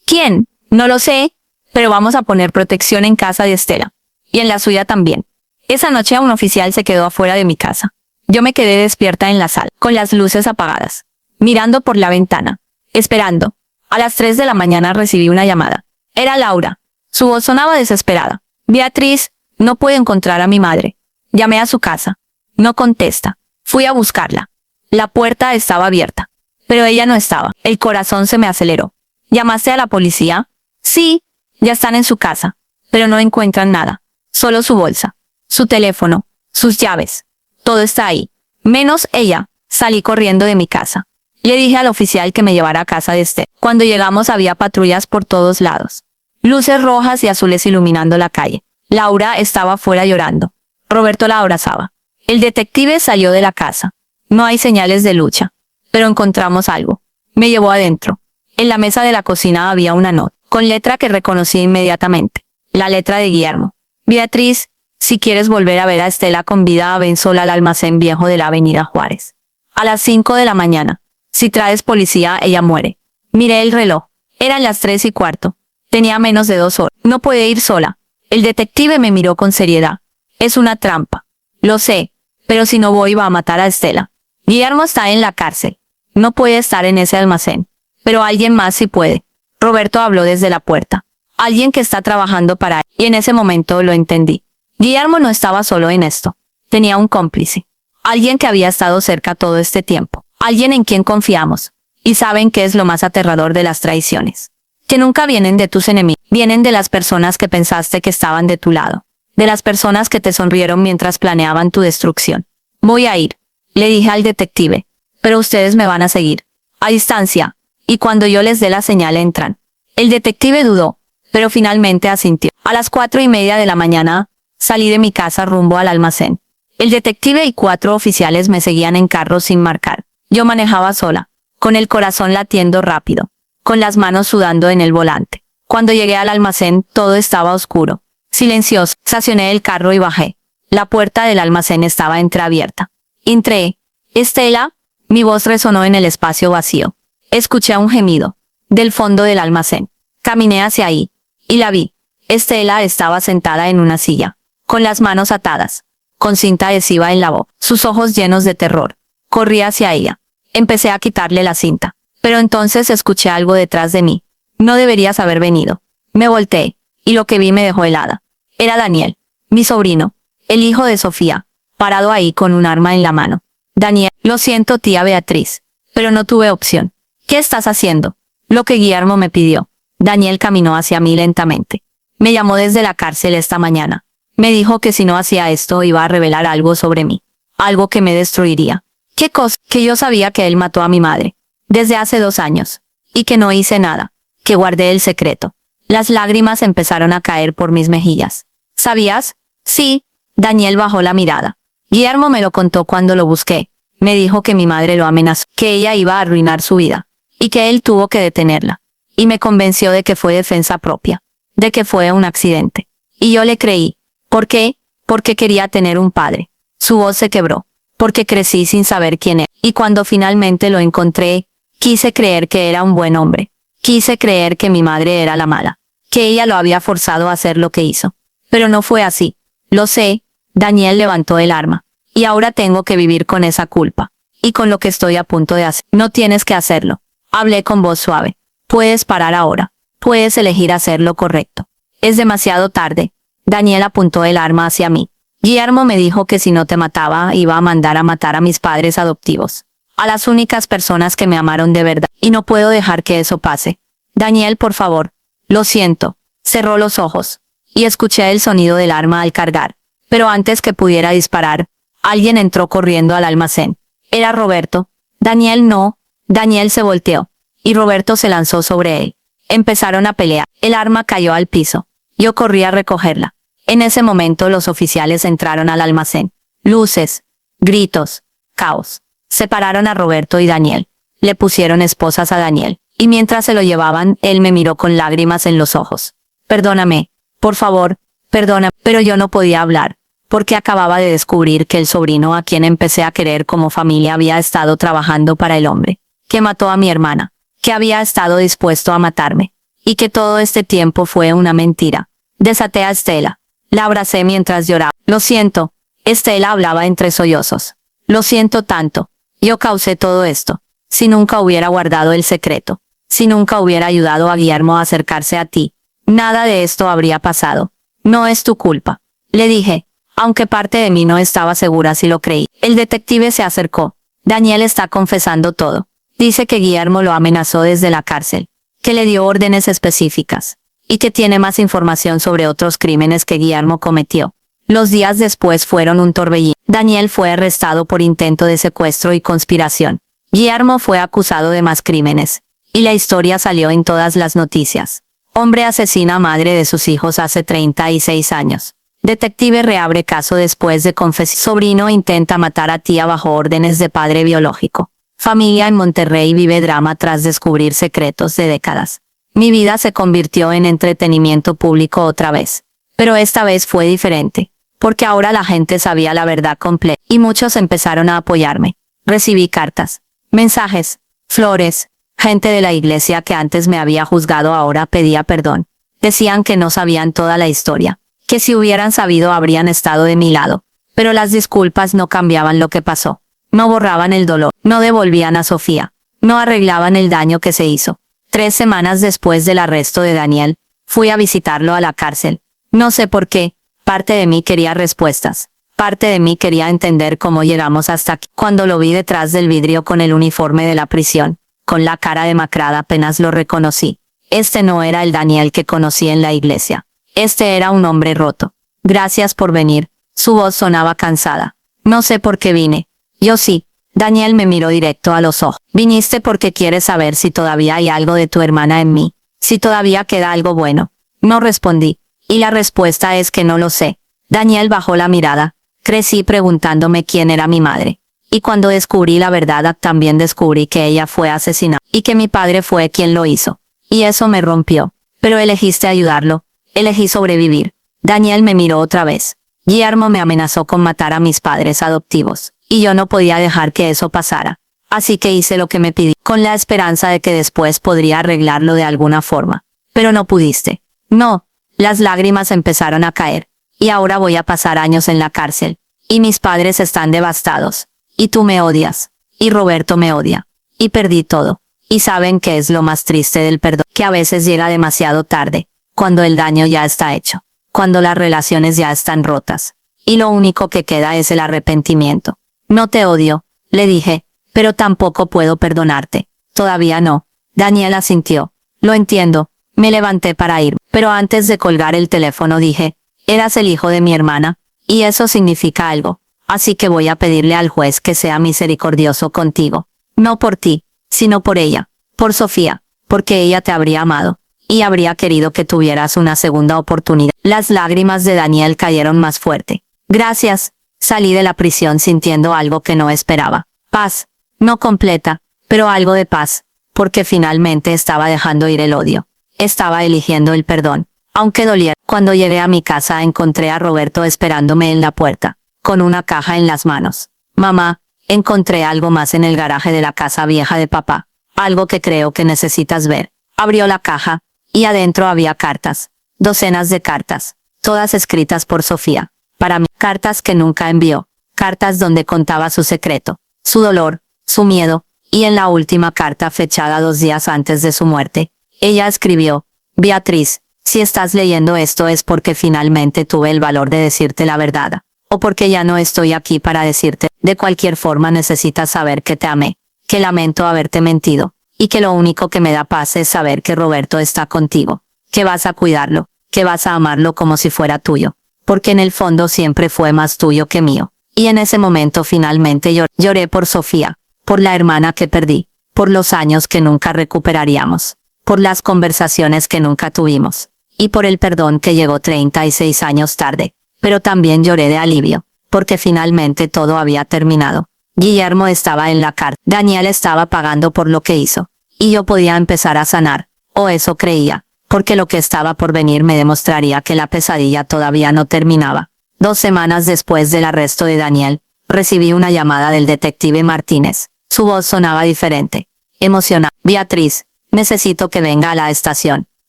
¿Quién? No lo sé, pero vamos a poner protección en casa de Estela. Y en la suya también. Esa noche un oficial se quedó afuera de mi casa. Yo me quedé despierta en la sala, con las luces apagadas, mirando por la ventana, esperando. A las 3 de la mañana recibí una llamada. Era Laura. Su voz sonaba desesperada. Beatriz, no puedo encontrar a mi madre. Llamé a su casa. No contesta. Fui a buscarla. La puerta estaba abierta, pero ella no estaba. El corazón se me aceleró. ¿Llamaste a la policía? Sí, ya están en su casa, pero no encuentran nada. Solo su bolsa, su teléfono, sus llaves. Todo está ahí, menos ella. Salí corriendo de mi casa. Le dije al oficial que me llevara a casa de Estela. Cuando llegamos había patrullas por todos lados. Luces rojas y azules iluminando la calle. Laura estaba afuera llorando. Roberto la abrazaba. El detective salió de la casa. No hay señales de lucha, pero encontramos algo. Me llevó adentro. En la mesa de la cocina había una nota, con letra que reconocí inmediatamente. La letra de Guillermo. Beatriz, si quieres volver a ver a Estela con vida, ven sola al almacén viejo de la avenida Juárez. A las 5 de la mañana. Si traes policía, ella muere. Miré el reloj. Eran las 3:15. Tenía menos de 2 horas. No puede ir sola. El detective me miró con seriedad. Es una trampa. Lo sé, pero si no voy va a matar a Estela. Guillermo está en la cárcel. No puede estar en ese almacén. Pero alguien más sí puede. Roberto habló desde la puerta. Alguien que está trabajando para él. Y en ese momento lo entendí. Guillermo no estaba solo en esto. Tenía un cómplice. Alguien que había estado cerca todo este tiempo. Alguien en quien confiamos. Y saben qué es lo más aterrador de las traiciones. Que nunca vienen de tus enemigos. Vienen de las personas que pensaste que estaban de tu lado. De las personas que te sonrieron mientras planeaban tu destrucción. Voy a ir, le dije al detective. Pero ustedes me van a seguir. A distancia. Y cuando yo les dé la señal entran. El detective dudó, pero finalmente asintió. A las 4:30 de la mañana, salí de mi casa rumbo al almacén. El detective y 4 oficiales me seguían en carros sin marcar. Yo manejaba sola, con el corazón latiendo rápido, con las manos sudando en el volante. Cuando llegué al almacén, todo estaba oscuro, silencioso. Estacioné el carro y bajé. La puerta del almacén estaba entreabierta. Entré. Estela, mi voz resonó en el espacio vacío. Escuché un gemido, del fondo del almacén. Caminé hacia ahí, y la vi. Estela estaba sentada en una silla, con las manos atadas, con cinta adhesiva en la boca, sus ojos llenos de terror. Corrí hacia ella. Empecé a quitarle la cinta, pero entonces escuché algo detrás de mí. No deberías haber venido. Me volteé, y lo que vi me dejó helada. Era Daniel, mi sobrino, el hijo de Sofía, parado ahí con un arma en la mano. Daniel, lo siento tía Beatriz, pero no tuve opción. ¿Qué estás haciendo? Lo que Guillermo me pidió. Daniel caminó hacia mí lentamente. Me llamó desde la cárcel esta mañana. Me dijo que si no hacía esto iba a revelar algo sobre mí. Algo que me destruiría. ¿Qué cosa? Que yo sabía que él mató a mi madre. Desde hace 2 años. Y que no hice nada. Que guardé el secreto. Las lágrimas empezaron a caer por mis mejillas. ¿Sabías? Sí. Daniel bajó la mirada. Guillermo me lo contó cuando lo busqué. Me dijo que mi madre lo amenazó. Que ella iba a arruinar su vida. Y que él tuvo que detenerla. Y me convenció de que fue defensa propia. De que fue un accidente. Y yo le creí. ¿Por qué? Porque quería tener un padre. Su voz se quebró. Porque crecí sin saber quién era. Y cuando finalmente lo encontré, quise creer que era un buen hombre. Quise creer que mi madre era la mala. Que ella lo había forzado a hacer lo que hizo. Pero no fue así. Lo sé. Daniel levantó el arma. Y ahora tengo que vivir con esa culpa. Y con lo que estoy a punto de hacer. No tienes que hacerlo. Hablé con voz suave. Puedes parar ahora. Puedes elegir hacer lo correcto. Es demasiado tarde. Daniel apuntó el arma hacia mí. Guillermo me dijo que si no te mataba, iba a mandar a matar a mis padres adoptivos. A las únicas personas que me amaron de verdad. Y no puedo dejar que eso pase. Daniel, por favor. Lo siento. Cerró los ojos. Y escuché el sonido del arma al cargar. Pero antes que pudiera disparar, alguien entró corriendo al almacén. Era Roberto. Daniel no. Daniel se volteó. Y Roberto se lanzó sobre él. Empezaron a pelear. El arma cayó al piso. Yo corrí a recogerla. En ese momento los oficiales entraron al almacén. Luces, gritos, caos. Separaron a Roberto y Daniel. Le pusieron esposas a Daniel. Y mientras se lo llevaban, él me miró con lágrimas en los ojos. Perdóname, por favor, perdona, pero yo no podía hablar. Porque acababa de descubrir que el sobrino a quien empecé a querer como familia había estado trabajando para el hombre que mató a mi hermana, que había estado dispuesto a matarme, y que todo este tiempo fue una mentira. Desaté a Estela. La abracé mientras lloraba. Lo siento. Estela hablaba entre sollozos. Lo siento tanto. Yo causé todo esto. Si nunca hubiera guardado el secreto, si nunca hubiera ayudado a Guillermo a acercarse a ti, nada de esto habría pasado. No es tu culpa, le dije, aunque parte de mí no estaba segura si lo creí. El detective se acercó. Daniel está confesando todo. Dice que Guillermo lo amenazó desde la cárcel, que le dio órdenes específicas, y que tiene más información sobre otros crímenes que Guillermo cometió. Los días después fueron un torbellino. Daniel fue arrestado por intento de secuestro y conspiración. Guillermo fue acusado de más crímenes, y la historia salió en todas las noticias. Hombre asesina a madre de sus hijos hace 36 años. Detective reabre caso después de confesar. Sobrino intenta matar a tía bajo órdenes de padre biológico. Familia en Monterrey vive drama tras descubrir secretos de décadas. Mi vida se convirtió en entretenimiento público otra vez. Pero esta vez fue diferente, porque ahora la gente sabía la verdad completa, y muchos empezaron a apoyarme. Recibí cartas, mensajes, flores, gente de la iglesia que antes me había juzgado ahora pedía perdón. Decían que no sabían toda la historia, que si hubieran sabido habrían estado de mi lado. Pero las disculpas no cambiaban lo que pasó. No borraban el dolor, no devolvían a Sofía, no arreglaban el daño que se hizo. 3 semanas después del arresto de Daniel, fui a visitarlo a la cárcel. No sé por qué, parte de mí quería respuestas. Parte de mí quería entender cómo llegamos hasta aquí. Cuando lo vi detrás del vidrio con el uniforme de la prisión, con la cara demacrada, apenas lo reconocí. Este no era el Daniel que conocí en la iglesia. Este era un hombre roto. Gracias por venir. Su voz sonaba cansada. No sé por qué vine. Yo sí. Daniel me miró directo a los ojos. Viniste porque quieres saber si todavía hay algo de tu hermana en mí. Si todavía queda algo bueno. No respondí. Y la respuesta es que no lo sé. Daniel bajó la mirada. Crecí preguntándome quién era mi madre. Y cuando descubrí la verdad también descubrí que ella fue asesinada. Y que mi padre fue quien lo hizo. Y eso me rompió. Pero elegiste ayudarlo. Elegí sobrevivir. Daniel me miró otra vez. Guillermo me amenazó con matar a mis padres adoptivos. Y yo no podía dejar que eso pasara. Así que hice lo que me pidió, con la esperanza de que después podría arreglarlo de alguna forma. Pero no pudiste. No. Las lágrimas empezaron a caer. Y ahora voy a pasar años en la cárcel. Y mis padres están devastados. Y tú me odias. Y Roberto me odia. Y perdí todo. Y saben que es lo más triste del perdón, que a veces llega demasiado tarde, cuando el daño ya está hecho, cuando las relaciones ya están rotas. Y lo único que queda es el arrepentimiento. No te odio, le dije, pero tampoco puedo perdonarte. Todavía no. Daniel asintió. Lo entiendo. Me levanté para ir, pero antes de colgar el teléfono dije, eras el hijo de mi hermana, y eso significa algo. Así que voy a pedirle al juez que sea misericordioso contigo. No por ti, sino por ella, por Sofía, porque ella te habría amado, y habría querido que tuvieras una segunda oportunidad. Las lágrimas de Daniel cayeron más fuerte. Gracias. Salí de la prisión sintiendo algo que no esperaba. Paz. No completa, pero algo de paz, porque finalmente estaba dejando ir el odio. Estaba eligiendo el perdón, aunque doliera. Cuando llegué a mi casa encontré a Roberto esperándome en la puerta, con una caja en las manos. Mamá, encontré algo más en el garaje de la casa vieja de papá, algo que creo que necesitas ver. Abrió la caja, y adentro había cartas, docenas de cartas, todas escritas por Sofía. Para mí, cartas que nunca envió, cartas donde contaba su secreto, su dolor, su miedo, y en la última carta fechada 2 días antes de su muerte, ella escribió, Beatriz, si estás leyendo esto es porque finalmente tuve el valor de decirte la verdad, o porque ya no estoy aquí para decirte, de cualquier forma necesitas saber que te amé, que lamento haberte mentido, y que lo único que me da paz es saber que Roberto está contigo, que vas a cuidarlo, que vas a amarlo como si fuera tuyo. Porque en el fondo siempre fue más tuyo que mío. Y en ese momento finalmente lloré por Sofía, por la hermana que perdí, por los años que nunca recuperaríamos, por las conversaciones que nunca tuvimos, y por el perdón que llegó 36 años tarde. Pero también lloré de alivio, porque finalmente todo había terminado. Guillermo estaba en la cárcel, Daniel estaba pagando por lo que hizo, y yo podía empezar a sanar, o eso creía. Porque lo que estaba por venir me demostraría que la pesadilla todavía no terminaba. 2 semanas después del arresto de Daniel, recibí una llamada del detective Martínez. Su voz sonaba diferente. Emocionada. Beatriz, necesito que venga a la estación.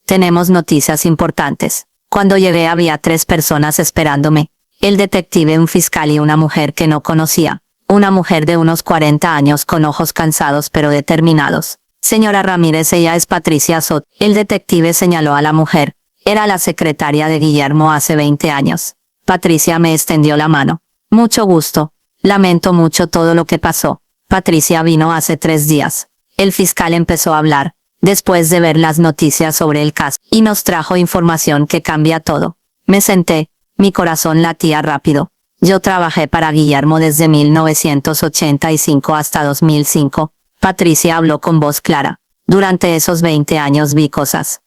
Tenemos noticias importantes. Cuando llegué había 3 personas esperándome. El detective, un fiscal y una mujer que no conocía. Una mujer de unos 40 años con ojos cansados pero determinados. Señora Ramírez, ella es Patricia Soto. El detective señaló a la mujer. Era la secretaria de Guillermo hace 20 años. Patricia me extendió la mano. Mucho gusto. Lamento mucho todo lo que pasó. Patricia vino hace 3 días. El fiscal empezó a hablar, después de ver las noticias sobre el caso, y nos trajo información que cambia todo. Me senté, mi corazón latía rápido. Yo trabajé para Guillermo desde 1985 hasta 2005. Patricia habló con voz clara. Durante esos 20 años vi cosas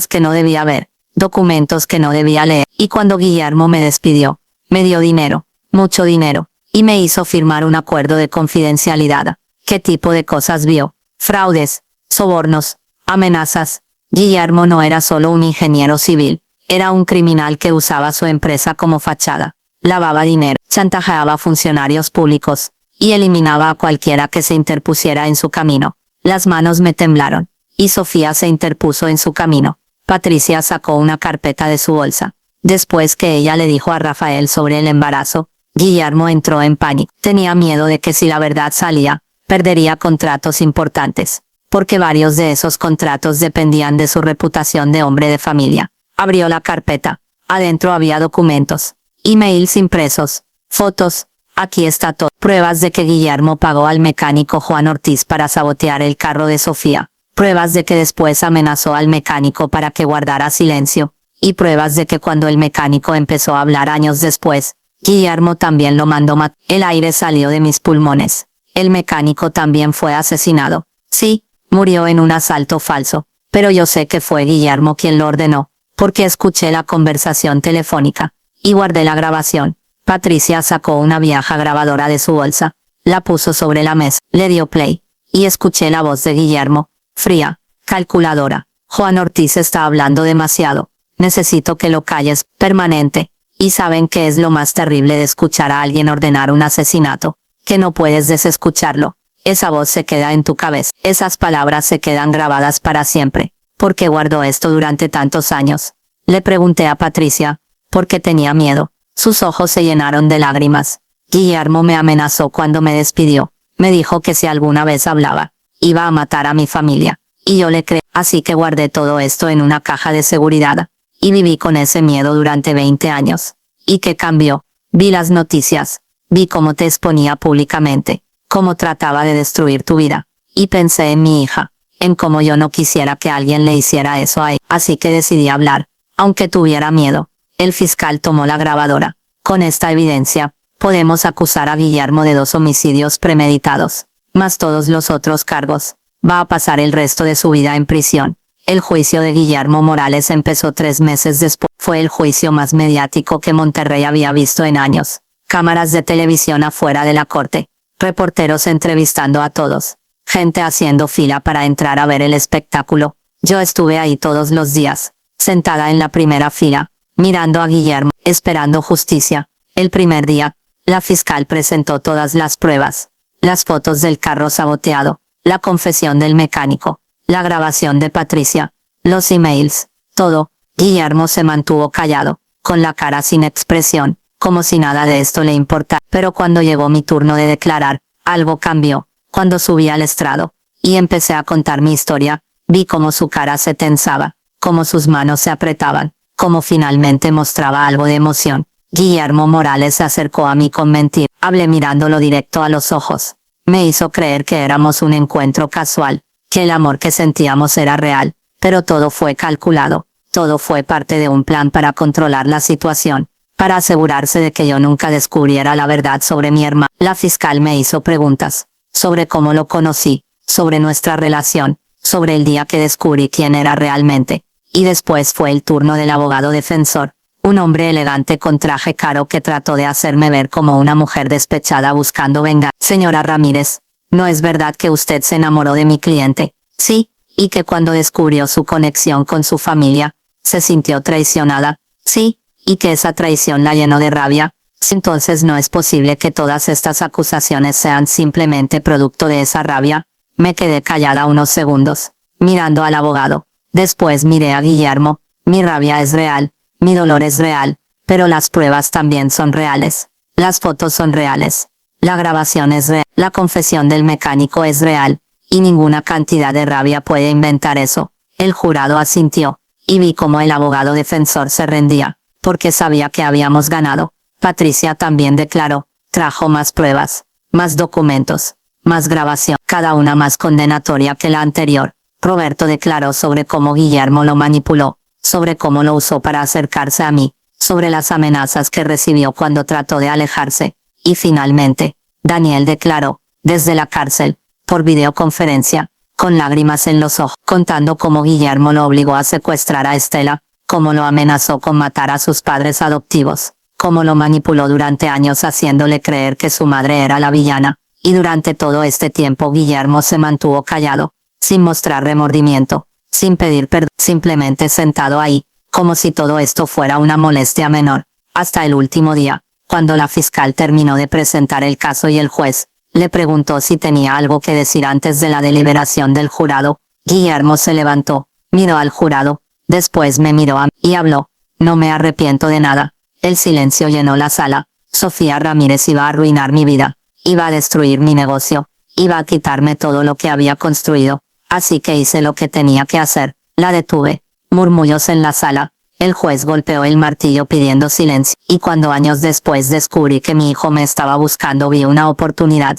que no debía ver, documentos que no debía leer, y cuando Guillermo me despidió, me dio dinero, mucho dinero, y me hizo firmar un acuerdo de confidencialidad. ¿Qué tipo de cosas vio? Fraudes, sobornos, amenazas. Guillermo no era solo un ingeniero civil, era un criminal que usaba su empresa como fachada. Lavaba dinero, chantajeaba a funcionarios públicos, y eliminaba a cualquiera que se interpusiera en su camino. Las manos me temblaron, y Sofía se interpuso en su camino. Patricia sacó una carpeta de su bolsa. Después que ella le dijo a Rafael sobre el embarazo, Guillermo entró en pánico. Tenía miedo de que si la verdad salía, perdería contratos importantes, porque varios de esos contratos dependían de su reputación de hombre de familia. Abrió la carpeta. Adentro había documentos, emails impresos, fotos. Aquí está todo. Pruebas de que Guillermo pagó al mecánico Juan Ortiz para sabotear el carro de Sofía. Pruebas de que después amenazó al mecánico para que guardara silencio. Y pruebas de que cuando el mecánico empezó a hablar años después, Guillermo también lo mandó matar. El aire salió de mis pulmones. El mecánico también fue asesinado. Sí, murió en un asalto falso. Pero yo sé que fue Guillermo quien lo ordenó, porque escuché la conversación telefónica. Y guardé la grabación. Patricia sacó una vieja grabadora de su bolsa, la puso sobre la mesa, le dio play, y escuché la voz de Guillermo, fría, calculadora. Juan Ortiz está hablando demasiado. Necesito que lo calles, permanente. Y saben qué es lo más terrible de escuchar a alguien ordenar un asesinato, que no puedes desescucharlo. Esa voz se queda en tu cabeza. Esas palabras se quedan grabadas para siempre. ¿Por qué guardó esto durante tantos años? Le pregunté a Patricia, porque tenía miedo. Sus ojos se llenaron de lágrimas. Guillermo me amenazó cuando me despidió. Me dijo que si alguna vez hablaba, iba a matar a mi familia. Y yo le creí. Así que guardé todo esto en una caja de seguridad. Y viví con ese miedo durante 20 años. ¿Y qué cambió? Vi las noticias. Vi cómo te exponía públicamente. Cómo trataba de destruir tu vida. Y pensé en mi hija. En cómo yo no quisiera que alguien le hiciera eso a ella. Así que decidí hablar. Aunque tuviera miedo. El fiscal tomó la grabadora. Con esta evidencia, podemos acusar a Guillermo de 2 homicidios premeditados, más todos los otros cargos. Va a pasar el resto de su vida en prisión. El juicio de Guillermo Morales empezó 3 meses después. Fue el juicio más mediático que Monterrey había visto en años. Cámaras de televisión afuera de la corte. Reporteros entrevistando a todos. Gente haciendo fila para entrar a ver el espectáculo. Yo estuve ahí todos los días, sentada en la primera fila, mirando a Guillermo, esperando justicia. El primer día, la fiscal presentó todas las pruebas. Las fotos del carro saboteado, la confesión del mecánico, la grabación de Patricia, los emails, todo. Guillermo se mantuvo callado, con la cara sin expresión, como si nada de esto le importara. Pero cuando llegó mi turno de declarar, algo cambió. Cuando subí al estrado, y empecé a contar mi historia, vi cómo su cara se tensaba, cómo sus manos se apretaban, cómo finalmente mostraba algo de emoción. Guillermo Morales se acercó a mí con mentir. Hablé mirándolo directo a los ojos. Me hizo creer que éramos un encuentro casual, que el amor que sentíamos era real, pero todo fue calculado. Todo fue parte de un plan para controlar la situación, para asegurarse de que yo nunca descubriera la verdad sobre mi hermano. La fiscal me hizo preguntas, sobre cómo lo conocí, sobre nuestra relación, sobre el día que descubrí quién era realmente. Y después fue el turno del abogado defensor, un hombre elegante con traje caro que trató de hacerme ver como una mujer despechada buscando venganza. Señora Ramírez, ¿no es verdad que usted se enamoró de mi cliente? Sí, y que cuando descubrió su conexión con su familia, se sintió traicionada. Sí, y que esa traición la llenó de rabia. Entonces no es posible que todas estas acusaciones sean simplemente producto de esa rabia. Me quedé callada unos segundos, mirando al abogado. Después miré a Guillermo. Mi rabia es real, mi dolor es real, pero las pruebas también son reales. Las fotos son reales. La grabación es real. La confesión del mecánico es real. Y ninguna cantidad de rabia puede inventar eso. El jurado asintió, y vi cómo el abogado defensor se rendía, porque sabía que habíamos ganado. Patricia también declaró, trajo más pruebas, más documentos, más grabación, cada una más condenatoria que la anterior. Roberto declaró sobre cómo Guillermo lo manipuló, sobre cómo lo usó para acercarse a mí, sobre las amenazas que recibió cuando trató de alejarse, y finalmente, Daniel declaró, desde la cárcel, por videoconferencia, con lágrimas en los ojos, contando cómo Guillermo lo obligó a secuestrar a Estela, cómo lo amenazó con matar a sus padres adoptivos, cómo lo manipuló durante años haciéndole creer que su madre era la villana, y durante todo este tiempo Guillermo se mantuvo callado, sin mostrar remordimiento, sin pedir perdón, simplemente sentado ahí, como si todo esto fuera una molestia menor, hasta el último día, cuando la fiscal terminó de presentar el caso y el juez le preguntó si tenía algo que decir antes de la deliberación del jurado. Guillermo se levantó, miró al jurado, después me miró a mí y habló, no me arrepiento de nada. El silencio llenó la sala. Sofía Ramírez iba a arruinar mi vida, iba a destruir mi negocio, iba a quitarme todo lo que había construido, así que hice lo que tenía que hacer, la detuve. Murmullos en la sala. El juez golpeó el martillo pidiendo silencio, y cuando años después descubrí que mi hijo me estaba buscando vi una oportunidad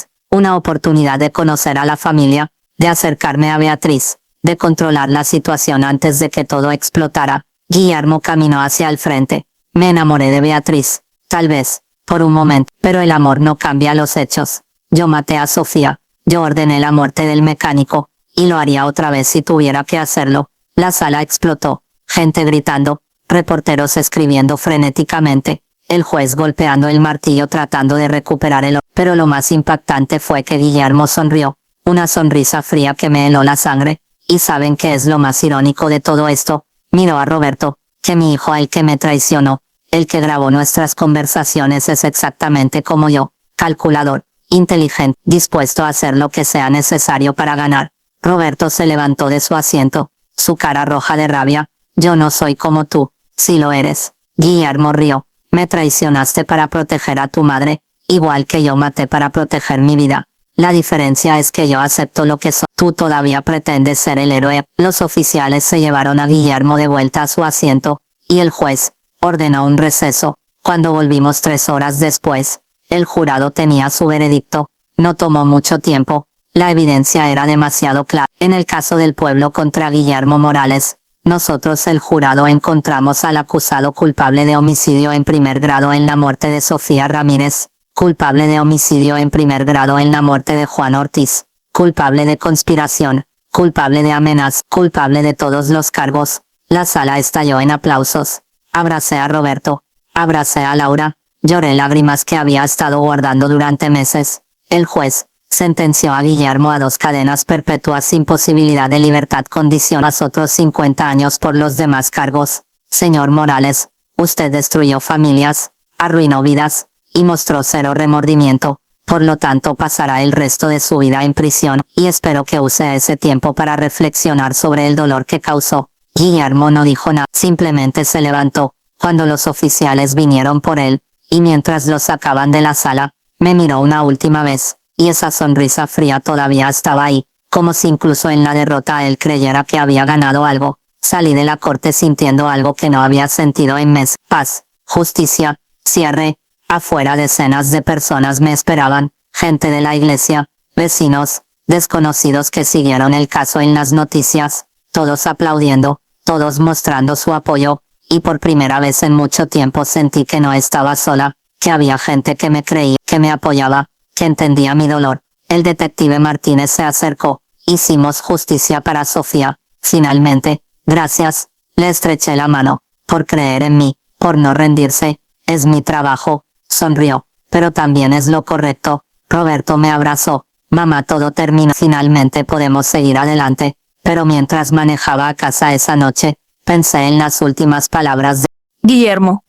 de conocer a la familia, de acercarme a Beatriz, de controlar la situación antes de que todo explotara. Guillermo caminó hacia el frente. Me enamoré de Beatriz, tal vez, por un momento, pero el amor no cambia los hechos. Yo maté a Sofía, yo ordené la muerte del mecánico, y lo haría otra vez si tuviera que hacerlo. La sala explotó, gente gritando, reporteros escribiendo frenéticamente, el juez golpeando el martillo tratando de recuperar el oro. Pero lo más impactante fue que Guillermo sonrió, una sonrisa fría que me heló la sangre. ¿Y saben qué es lo más irónico de todo esto? Miró a Roberto, que mi hijo, el que me traicionó, el que grabó nuestras conversaciones, es exactamente como yo, calculador, inteligente, dispuesto a hacer lo que sea necesario para ganar. Roberto se levantó de su asiento, su cara roja de rabia. Yo no soy como tú. Sí lo eres. Guillermo rió. Me traicionaste para proteger a tu madre, igual que yo maté para proteger mi vida. La diferencia es que yo acepto lo que soy. Tú todavía pretendes ser el héroe. Los oficiales se llevaron a Guillermo de vuelta a su asiento, y el juez ordenó un receso. Cuando volvimos 3 horas después, el jurado tenía su veredicto. No tomó mucho tiempo. La evidencia era demasiado clara. En el caso del pueblo contra Guillermo Morales, nosotros, el jurado, encontramos al acusado culpable de homicidio en primer grado en la muerte de Sofía Ramírez, culpable de homicidio en primer grado en la muerte de Juan Ortiz, culpable de conspiración, culpable de amenaza, culpable de todos los cargos. La sala estalló en aplausos. Abracé a Roberto, abracé a Laura, lloré lágrimas que había estado guardando durante meses. El juez sentenció a Guillermo a 2 cadenas perpetuas sin posibilidad de libertad condicional, más otros 50 años por los demás cargos. Señor Morales, usted destruyó familias, arruinó vidas, y mostró 0 remordimiento. Por lo tanto, pasará el resto de su vida en prisión, y espero que use ese tiempo para reflexionar sobre el dolor que causó. Guillermo no dijo nada, simplemente se levantó. Cuando los oficiales vinieron por él, y mientras lo sacaban de la sala, me miró una última vez. Y esa sonrisa fría todavía estaba ahí, como si incluso en la derrota él creyera que había ganado algo. Salí de la corte sintiendo algo que no había sentido en meses. Paz, justicia, cierre. Afuera decenas de personas me esperaban, gente de la iglesia, vecinos, desconocidos que siguieron el caso en las noticias, todos aplaudiendo, todos mostrando su apoyo, y por primera vez en mucho tiempo sentí que no estaba sola, que había gente que me creía, que me apoyaba, que entendía mi dolor. El detective Martínez se acercó. Hicimos justicia para Sofía. Finalmente, gracias. Le estreché la mano. Por creer en mí, por no rendirse. Es mi trabajo. Sonrió. Pero también es lo correcto. Roberto me abrazó. Mamá, todo termina. Finalmente podemos seguir adelante. Pero mientras manejaba a casa esa noche, pensé en las últimas palabras de Guillermo.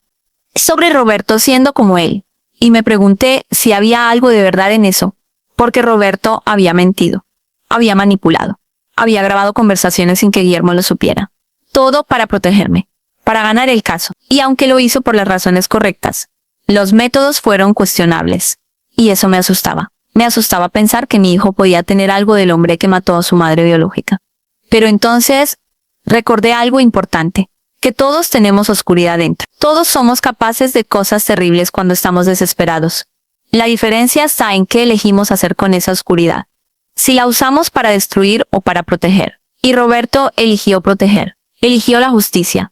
Sobre Roberto siendo como él. Y me pregunté si había algo de verdad en eso, porque Roberto había mentido. había manipulado, había grabado conversaciones sin que Guillermo lo supiera. Todo para protegerme, para ganar el caso. Y aunque lo hizo por las razones correctas, los métodos fueron cuestionables. Y eso me asustaba. Me asustaba pensar que mi hijo podía tener algo del hombre que mató a su madre biológica. Pero entonces recordé algo importante, que todos tenemos oscuridad dentro. Todos somos capaces de cosas terribles cuando estamos desesperados. La diferencia está en qué elegimos hacer con esa oscuridad. Si la usamos para destruir o para proteger. Y Roberto eligió proteger. Eligió la justicia.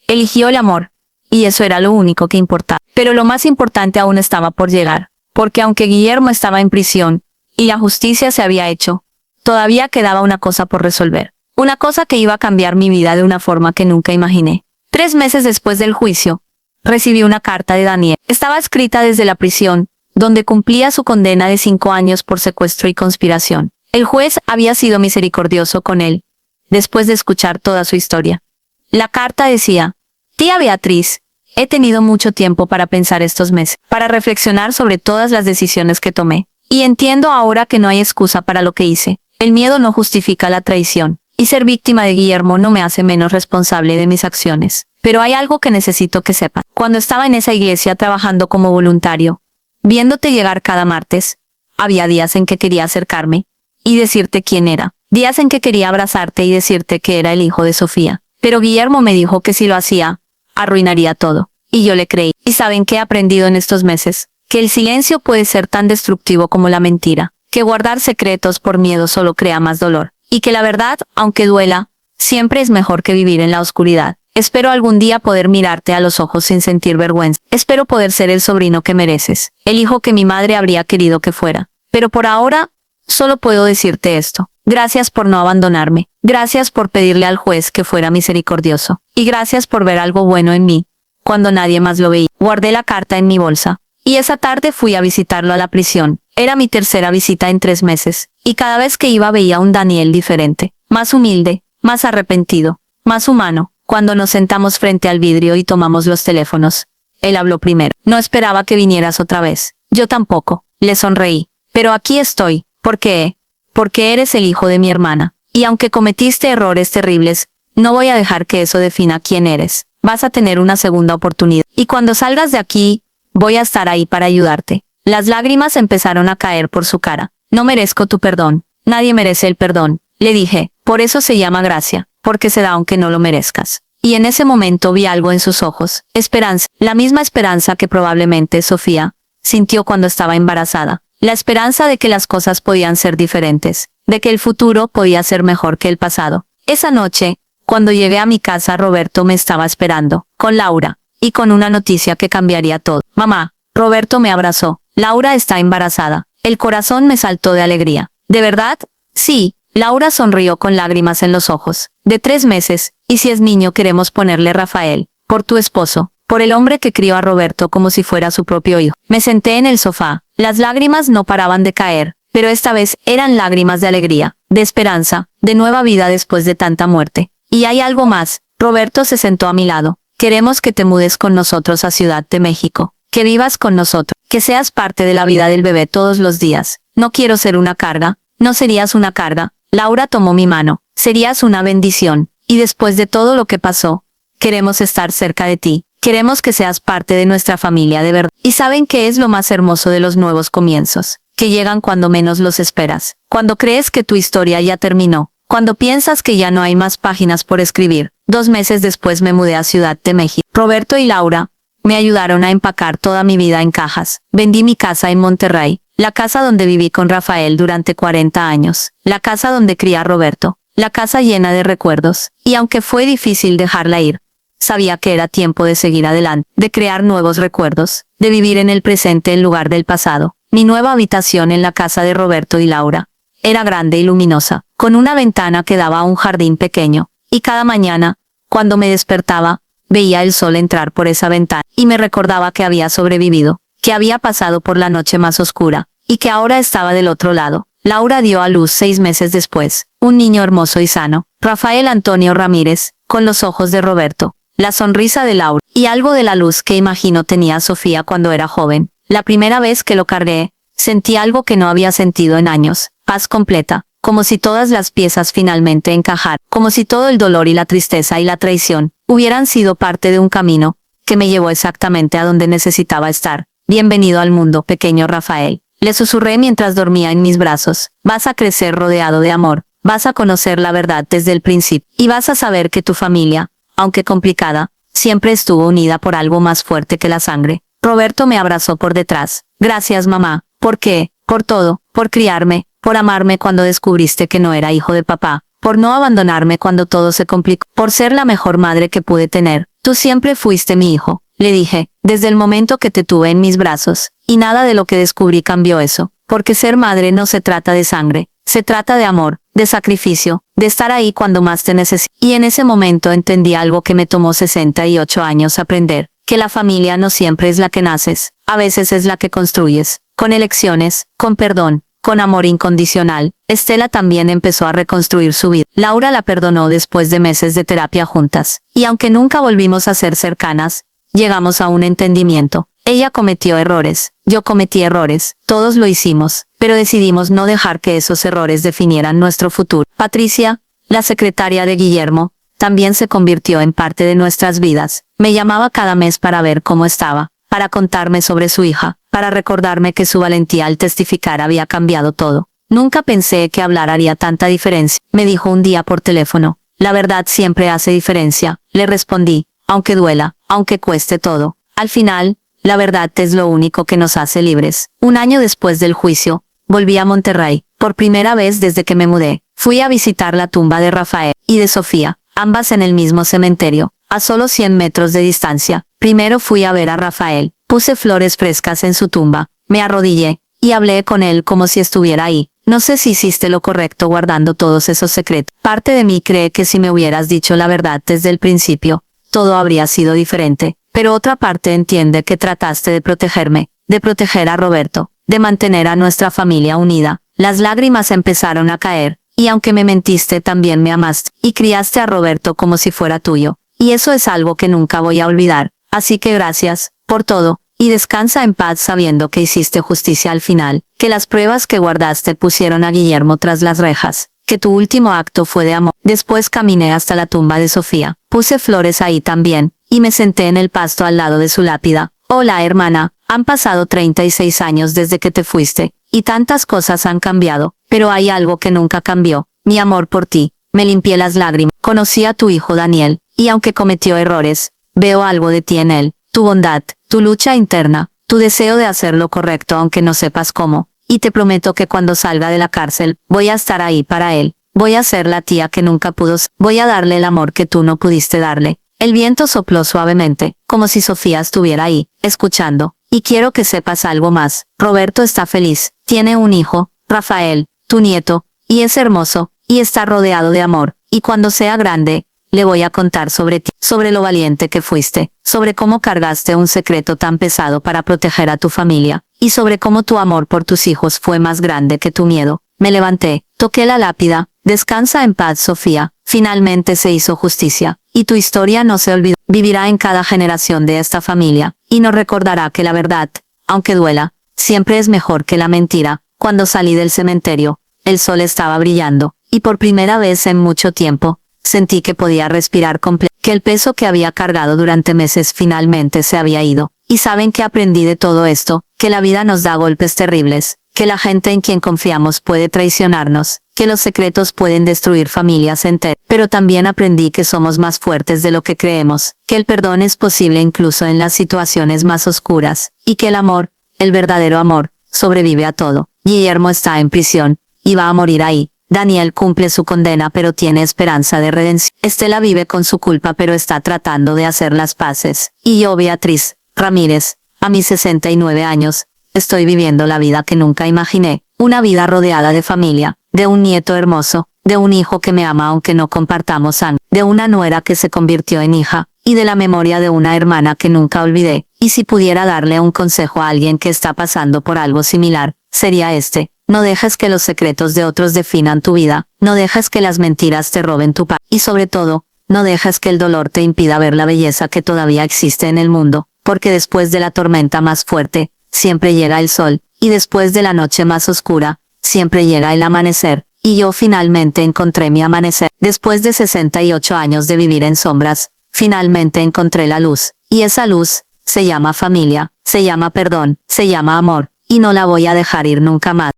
Eligió el amor. Y eso era lo único que importaba. Pero lo más importante aún estaba por llegar. Porque aunque Guillermo estaba en prisión y la justicia se había hecho, todavía quedaba una cosa por resolver. Una cosa que iba a cambiar mi vida de una forma que nunca imaginé. 3 meses después del juicio, recibí una carta de Daniel. Estaba escrita desde la prisión, donde cumplía su condena de 5 años por secuestro y conspiración. El juez había sido misericordioso con él, después de escuchar toda su historia. La carta decía: Tía Beatriz, he tenido mucho tiempo para pensar estos meses, para reflexionar sobre todas las decisiones que tomé. Y entiendo ahora que no hay excusa para lo que hice. El miedo no justifica la traición. Y ser víctima de Guillermo no me hace menos responsable de mis acciones. Pero hay algo que necesito que sepan. Cuando estaba en esa iglesia trabajando como voluntario, viéndote llegar cada martes, había días en que quería acercarme y decirte quién era. Días en que quería abrazarte y decirte que era el hijo de Sofía. Pero Guillermo me dijo que si lo hacía, arruinaría todo. Y yo le creí. ¿Y saben qué he aprendido en estos meses? Que el silencio puede ser tan destructivo como la mentira. Que guardar secretos por miedo solo crea más dolor. Y que la verdad, aunque duela, siempre es mejor que vivir en la oscuridad. Espero algún día poder mirarte a los ojos sin sentir vergüenza. Espero poder ser el sobrino que mereces. El hijo que mi madre habría querido que fuera. Pero por ahora, solo puedo decirte esto. Gracias por no abandonarme. Gracias por pedirle al juez que fuera misericordioso. Y gracias por ver algo bueno en mí, cuando nadie más lo veía. Guardé la carta en mi bolsa. Y esa tarde fui a visitarlo a la prisión. Era mi tercera visita en 3 meses. Y cada vez que iba veía un Daniel diferente. Más humilde, más arrepentido, más humano. Cuando nos sentamos frente al vidrio y tomamos los teléfonos, él habló primero. No esperaba que vinieras otra vez. Yo tampoco. Le sonreí. Pero aquí estoy. ¿Por qué? Porque eres el hijo de mi hermana. Y aunque cometiste errores terribles, no voy a dejar que eso defina quién eres. Vas a tener una segunda oportunidad. Y cuando salgas de aquí, voy a estar ahí para ayudarte. Las lágrimas empezaron a caer por su cara. No merezco tu perdón. Nadie merece el perdón. Le dije, por eso se llama gracia, porque se da aunque no lo merezcas. Y en ese momento vi algo en sus ojos. Esperanza. La misma esperanza que probablemente Sofía sintió cuando estaba embarazada. La esperanza de que las cosas podían ser diferentes. De que el futuro podía ser mejor que el pasado. Esa noche, cuando llegué a mi casa, Roberto me estaba esperando, con Laura, y con una noticia que cambiaría todo. Mamá, Roberto me abrazó. Laura está embarazada. El corazón me saltó de alegría. ¿De verdad? Sí. Laura sonrió con lágrimas en los ojos. De 3 meses, y si es niño queremos ponerle Rafael, por tu esposo, por el hombre que crió a Roberto como si fuera su propio hijo. Me senté en el sofá. Las lágrimas no paraban de caer, pero esta vez eran lágrimas de alegría, de esperanza, de nueva vida después de tanta muerte. Y hay algo más. Roberto se sentó a mi lado. Queremos que te mudes con nosotros a Ciudad de México. Que vivas con nosotros. Que seas parte de la vida del bebé todos los días. No quiero ser una carga. No serías una carga. Laura tomó mi mano. Serías una bendición. Y después de todo lo que pasó, queremos estar cerca de ti. Queremos que seas parte de nuestra familia de verdad. ¿Y saben qué es lo más hermoso de los nuevos comienzos? Que llegan cuando menos los esperas. Cuando crees que tu historia ya terminó. Cuando piensas que ya no hay más páginas por escribir. 2 meses después me mudé a Ciudad de México. Roberto y Laura me ayudaron a empacar toda mi vida en cajas. Vendí mi casa en Monterrey. La casa donde viví con Rafael durante 40 años. La casa donde crié a Roberto. La casa llena de recuerdos. Y aunque fue difícil dejarla ir, sabía que era tiempo de seguir adelante, de crear nuevos recuerdos, de vivir en el presente en lugar del pasado. Mi nueva habitación en la casa de Roberto y Laura era grande y luminosa, con una ventana que daba a un jardín pequeño. Y cada mañana, cuando me despertaba, veía el sol entrar por esa ventana y me recordaba que había sobrevivido, que había pasado por la noche más oscura, y que ahora estaba del otro lado. Laura dio a luz 6 meses después, un niño hermoso y sano, Rafael Antonio Ramírez, con los ojos de Roberto, la sonrisa de Laura, y algo de la luz que imagino tenía Sofía cuando era joven. La primera vez que lo cargué, sentí algo que no había sentido en años, paz completa, como si todas las piezas finalmente encajaran, como si todo el dolor y la tristeza y la traición hubieran sido parte de un camino que me llevó exactamente a donde necesitaba estar. Bienvenido al mundo, pequeño Rafael. Le susurré mientras dormía en mis brazos. Vas a crecer rodeado de amor, vas a conocer la verdad desde el principio, y vas a saber que tu familia, aunque complicada, siempre estuvo unida por algo más fuerte que la sangre. Roberto me abrazó por detrás. Gracias, mamá. ¿Por qué? Por todo, por criarme, por amarme cuando descubriste que no era hijo de papá, por no abandonarme cuando todo se complicó, por ser la mejor madre que pude tener. Tú siempre fuiste mi hijo, le dije, desde el momento que te tuve en mis brazos, y nada de lo que descubrí cambió eso, porque ser madre no se trata de sangre, se trata de amor, de sacrificio, de estar ahí cuando más te necesito. Y en ese momento entendí algo que me tomó 68 años aprender, que la familia no siempre es la que naces, a veces es la que construyes, con elecciones, con perdón, con amor incondicional. Estela también empezó a reconstruir su vida. Laura la perdonó después de meses de terapia juntas, y aunque nunca volvimos a ser cercanas, llegamos a un entendimiento. Ella cometió errores, yo cometí errores, todos lo hicimos, pero decidimos no dejar que esos errores definieran nuestro futuro. Patricia, la secretaria de Guillermo, también se convirtió en parte de nuestras vidas. Me llamaba cada mes para ver cómo estaba, para contarme sobre su hija, para recordarme que su valentía al testificar había cambiado todo. Nunca pensé que hablar haría tanta diferencia, me dijo un día por teléfono. La verdad siempre hace diferencia, le respondí, aunque duela, aunque cueste todo. Al final, la verdad es lo único que nos hace libres. Un año después del juicio, volví a Monterrey, por primera vez desde que me mudé. Fui a visitar la tumba de Rafael y de Sofía, ambas en el mismo cementerio, a solo 100 metros de distancia. Primero fui a ver a Rafael, puse flores frescas en su tumba, me arrodillé, y hablé con él como si estuviera ahí. No sé si hiciste lo correcto guardando todos esos secretos. Parte de mí cree que si me hubieras dicho la verdad desde el principio, todo habría sido diferente. Pero otra parte entiende que trataste de protegerme, de proteger a Roberto, de mantener a nuestra familia unida. Las lágrimas empezaron a caer, y aunque me mentiste también me amaste, y criaste a Roberto como si fuera tuyo. Y eso es algo que nunca voy a olvidar. Así que gracias, por todo, y descansa en paz sabiendo que hiciste justicia al final, que las pruebas que guardaste pusieron a Guillermo tras las rejas, que tu último acto fue de amor. Después caminé hasta la tumba de Sofía, puse flores ahí también, y me senté en el pasto al lado de su lápida. Hola hermana, han pasado 36 años desde que te fuiste, y tantas cosas han cambiado, pero hay algo que nunca cambió, mi amor por ti. Me limpié las lágrimas. Conocí a tu hijo Daniel, y aunque cometió errores, veo algo de ti en él, tu bondad, tu lucha interna, tu deseo de hacer lo correcto aunque no sepas cómo, y te prometo que cuando salga de la cárcel, voy a estar ahí para él, voy a ser la tía que nunca pudo, voy a darle el amor que tú no pudiste darle. El viento sopló suavemente, como si Sofía estuviera ahí, escuchando. Y quiero que sepas algo más. Roberto está feliz, tiene un hijo, Rafael, tu nieto, y es hermoso, y está rodeado de amor. Y cuando sea grande, le voy a contar sobre ti, sobre lo valiente que fuiste, sobre cómo cargaste un secreto tan pesado para proteger a tu familia, y sobre cómo tu amor por tus hijos fue más grande que tu miedo. Me levanté, toqué la lápida. Descansa en paz, Sofía. Finalmente se hizo justicia, y tu historia no se olvidó. Vivirá en cada generación de esta familia, y nos recordará que la verdad, aunque duela, siempre es mejor que la mentira. Cuando salí del cementerio, el sol estaba brillando, y por primera vez en mucho tiempo, sentí que podía respirar completo, que el peso que había cargado durante meses finalmente se había ido. Y saben que aprendí de todo esto, que la vida nos da golpes terribles, que la gente en quien confiamos puede traicionarnos, que los secretos pueden destruir familias enteras. Pero también aprendí que somos más fuertes de lo que creemos, que el perdón es posible incluso en las situaciones más oscuras, y que el amor, el verdadero amor, sobrevive a todo. Guillermo está en prisión, y va a morir ahí. Daniel cumple su condena pero tiene esperanza de redención. Estela vive con su culpa pero está tratando de hacer las paces. Y yo, Beatriz Ramírez, a mis 69 años, estoy viviendo la vida que nunca imaginé, una vida rodeada de familia, de un nieto hermoso, de un hijo que me ama aunque no compartamos sangre, de una nuera que se convirtió en hija, y de la memoria de una hermana que nunca olvidé. Y si pudiera darle un consejo a alguien que está pasando por algo similar, sería este: no dejes que los secretos de otros definan tu vida, no dejes que las mentiras te roben tu paz, y sobre todo, no dejes que el dolor te impida ver la belleza que todavía existe en el mundo, porque después de la tormenta más fuerte, siempre llega el sol, y después de la noche más oscura, siempre llega el amanecer. y yo finalmente encontré mi amanecer. Después de 68 años de vivir en sombras, finalmente encontré la luz, y esa luz se llama familia, se llama perdón, se llama amor, y no la voy a dejar ir nunca más.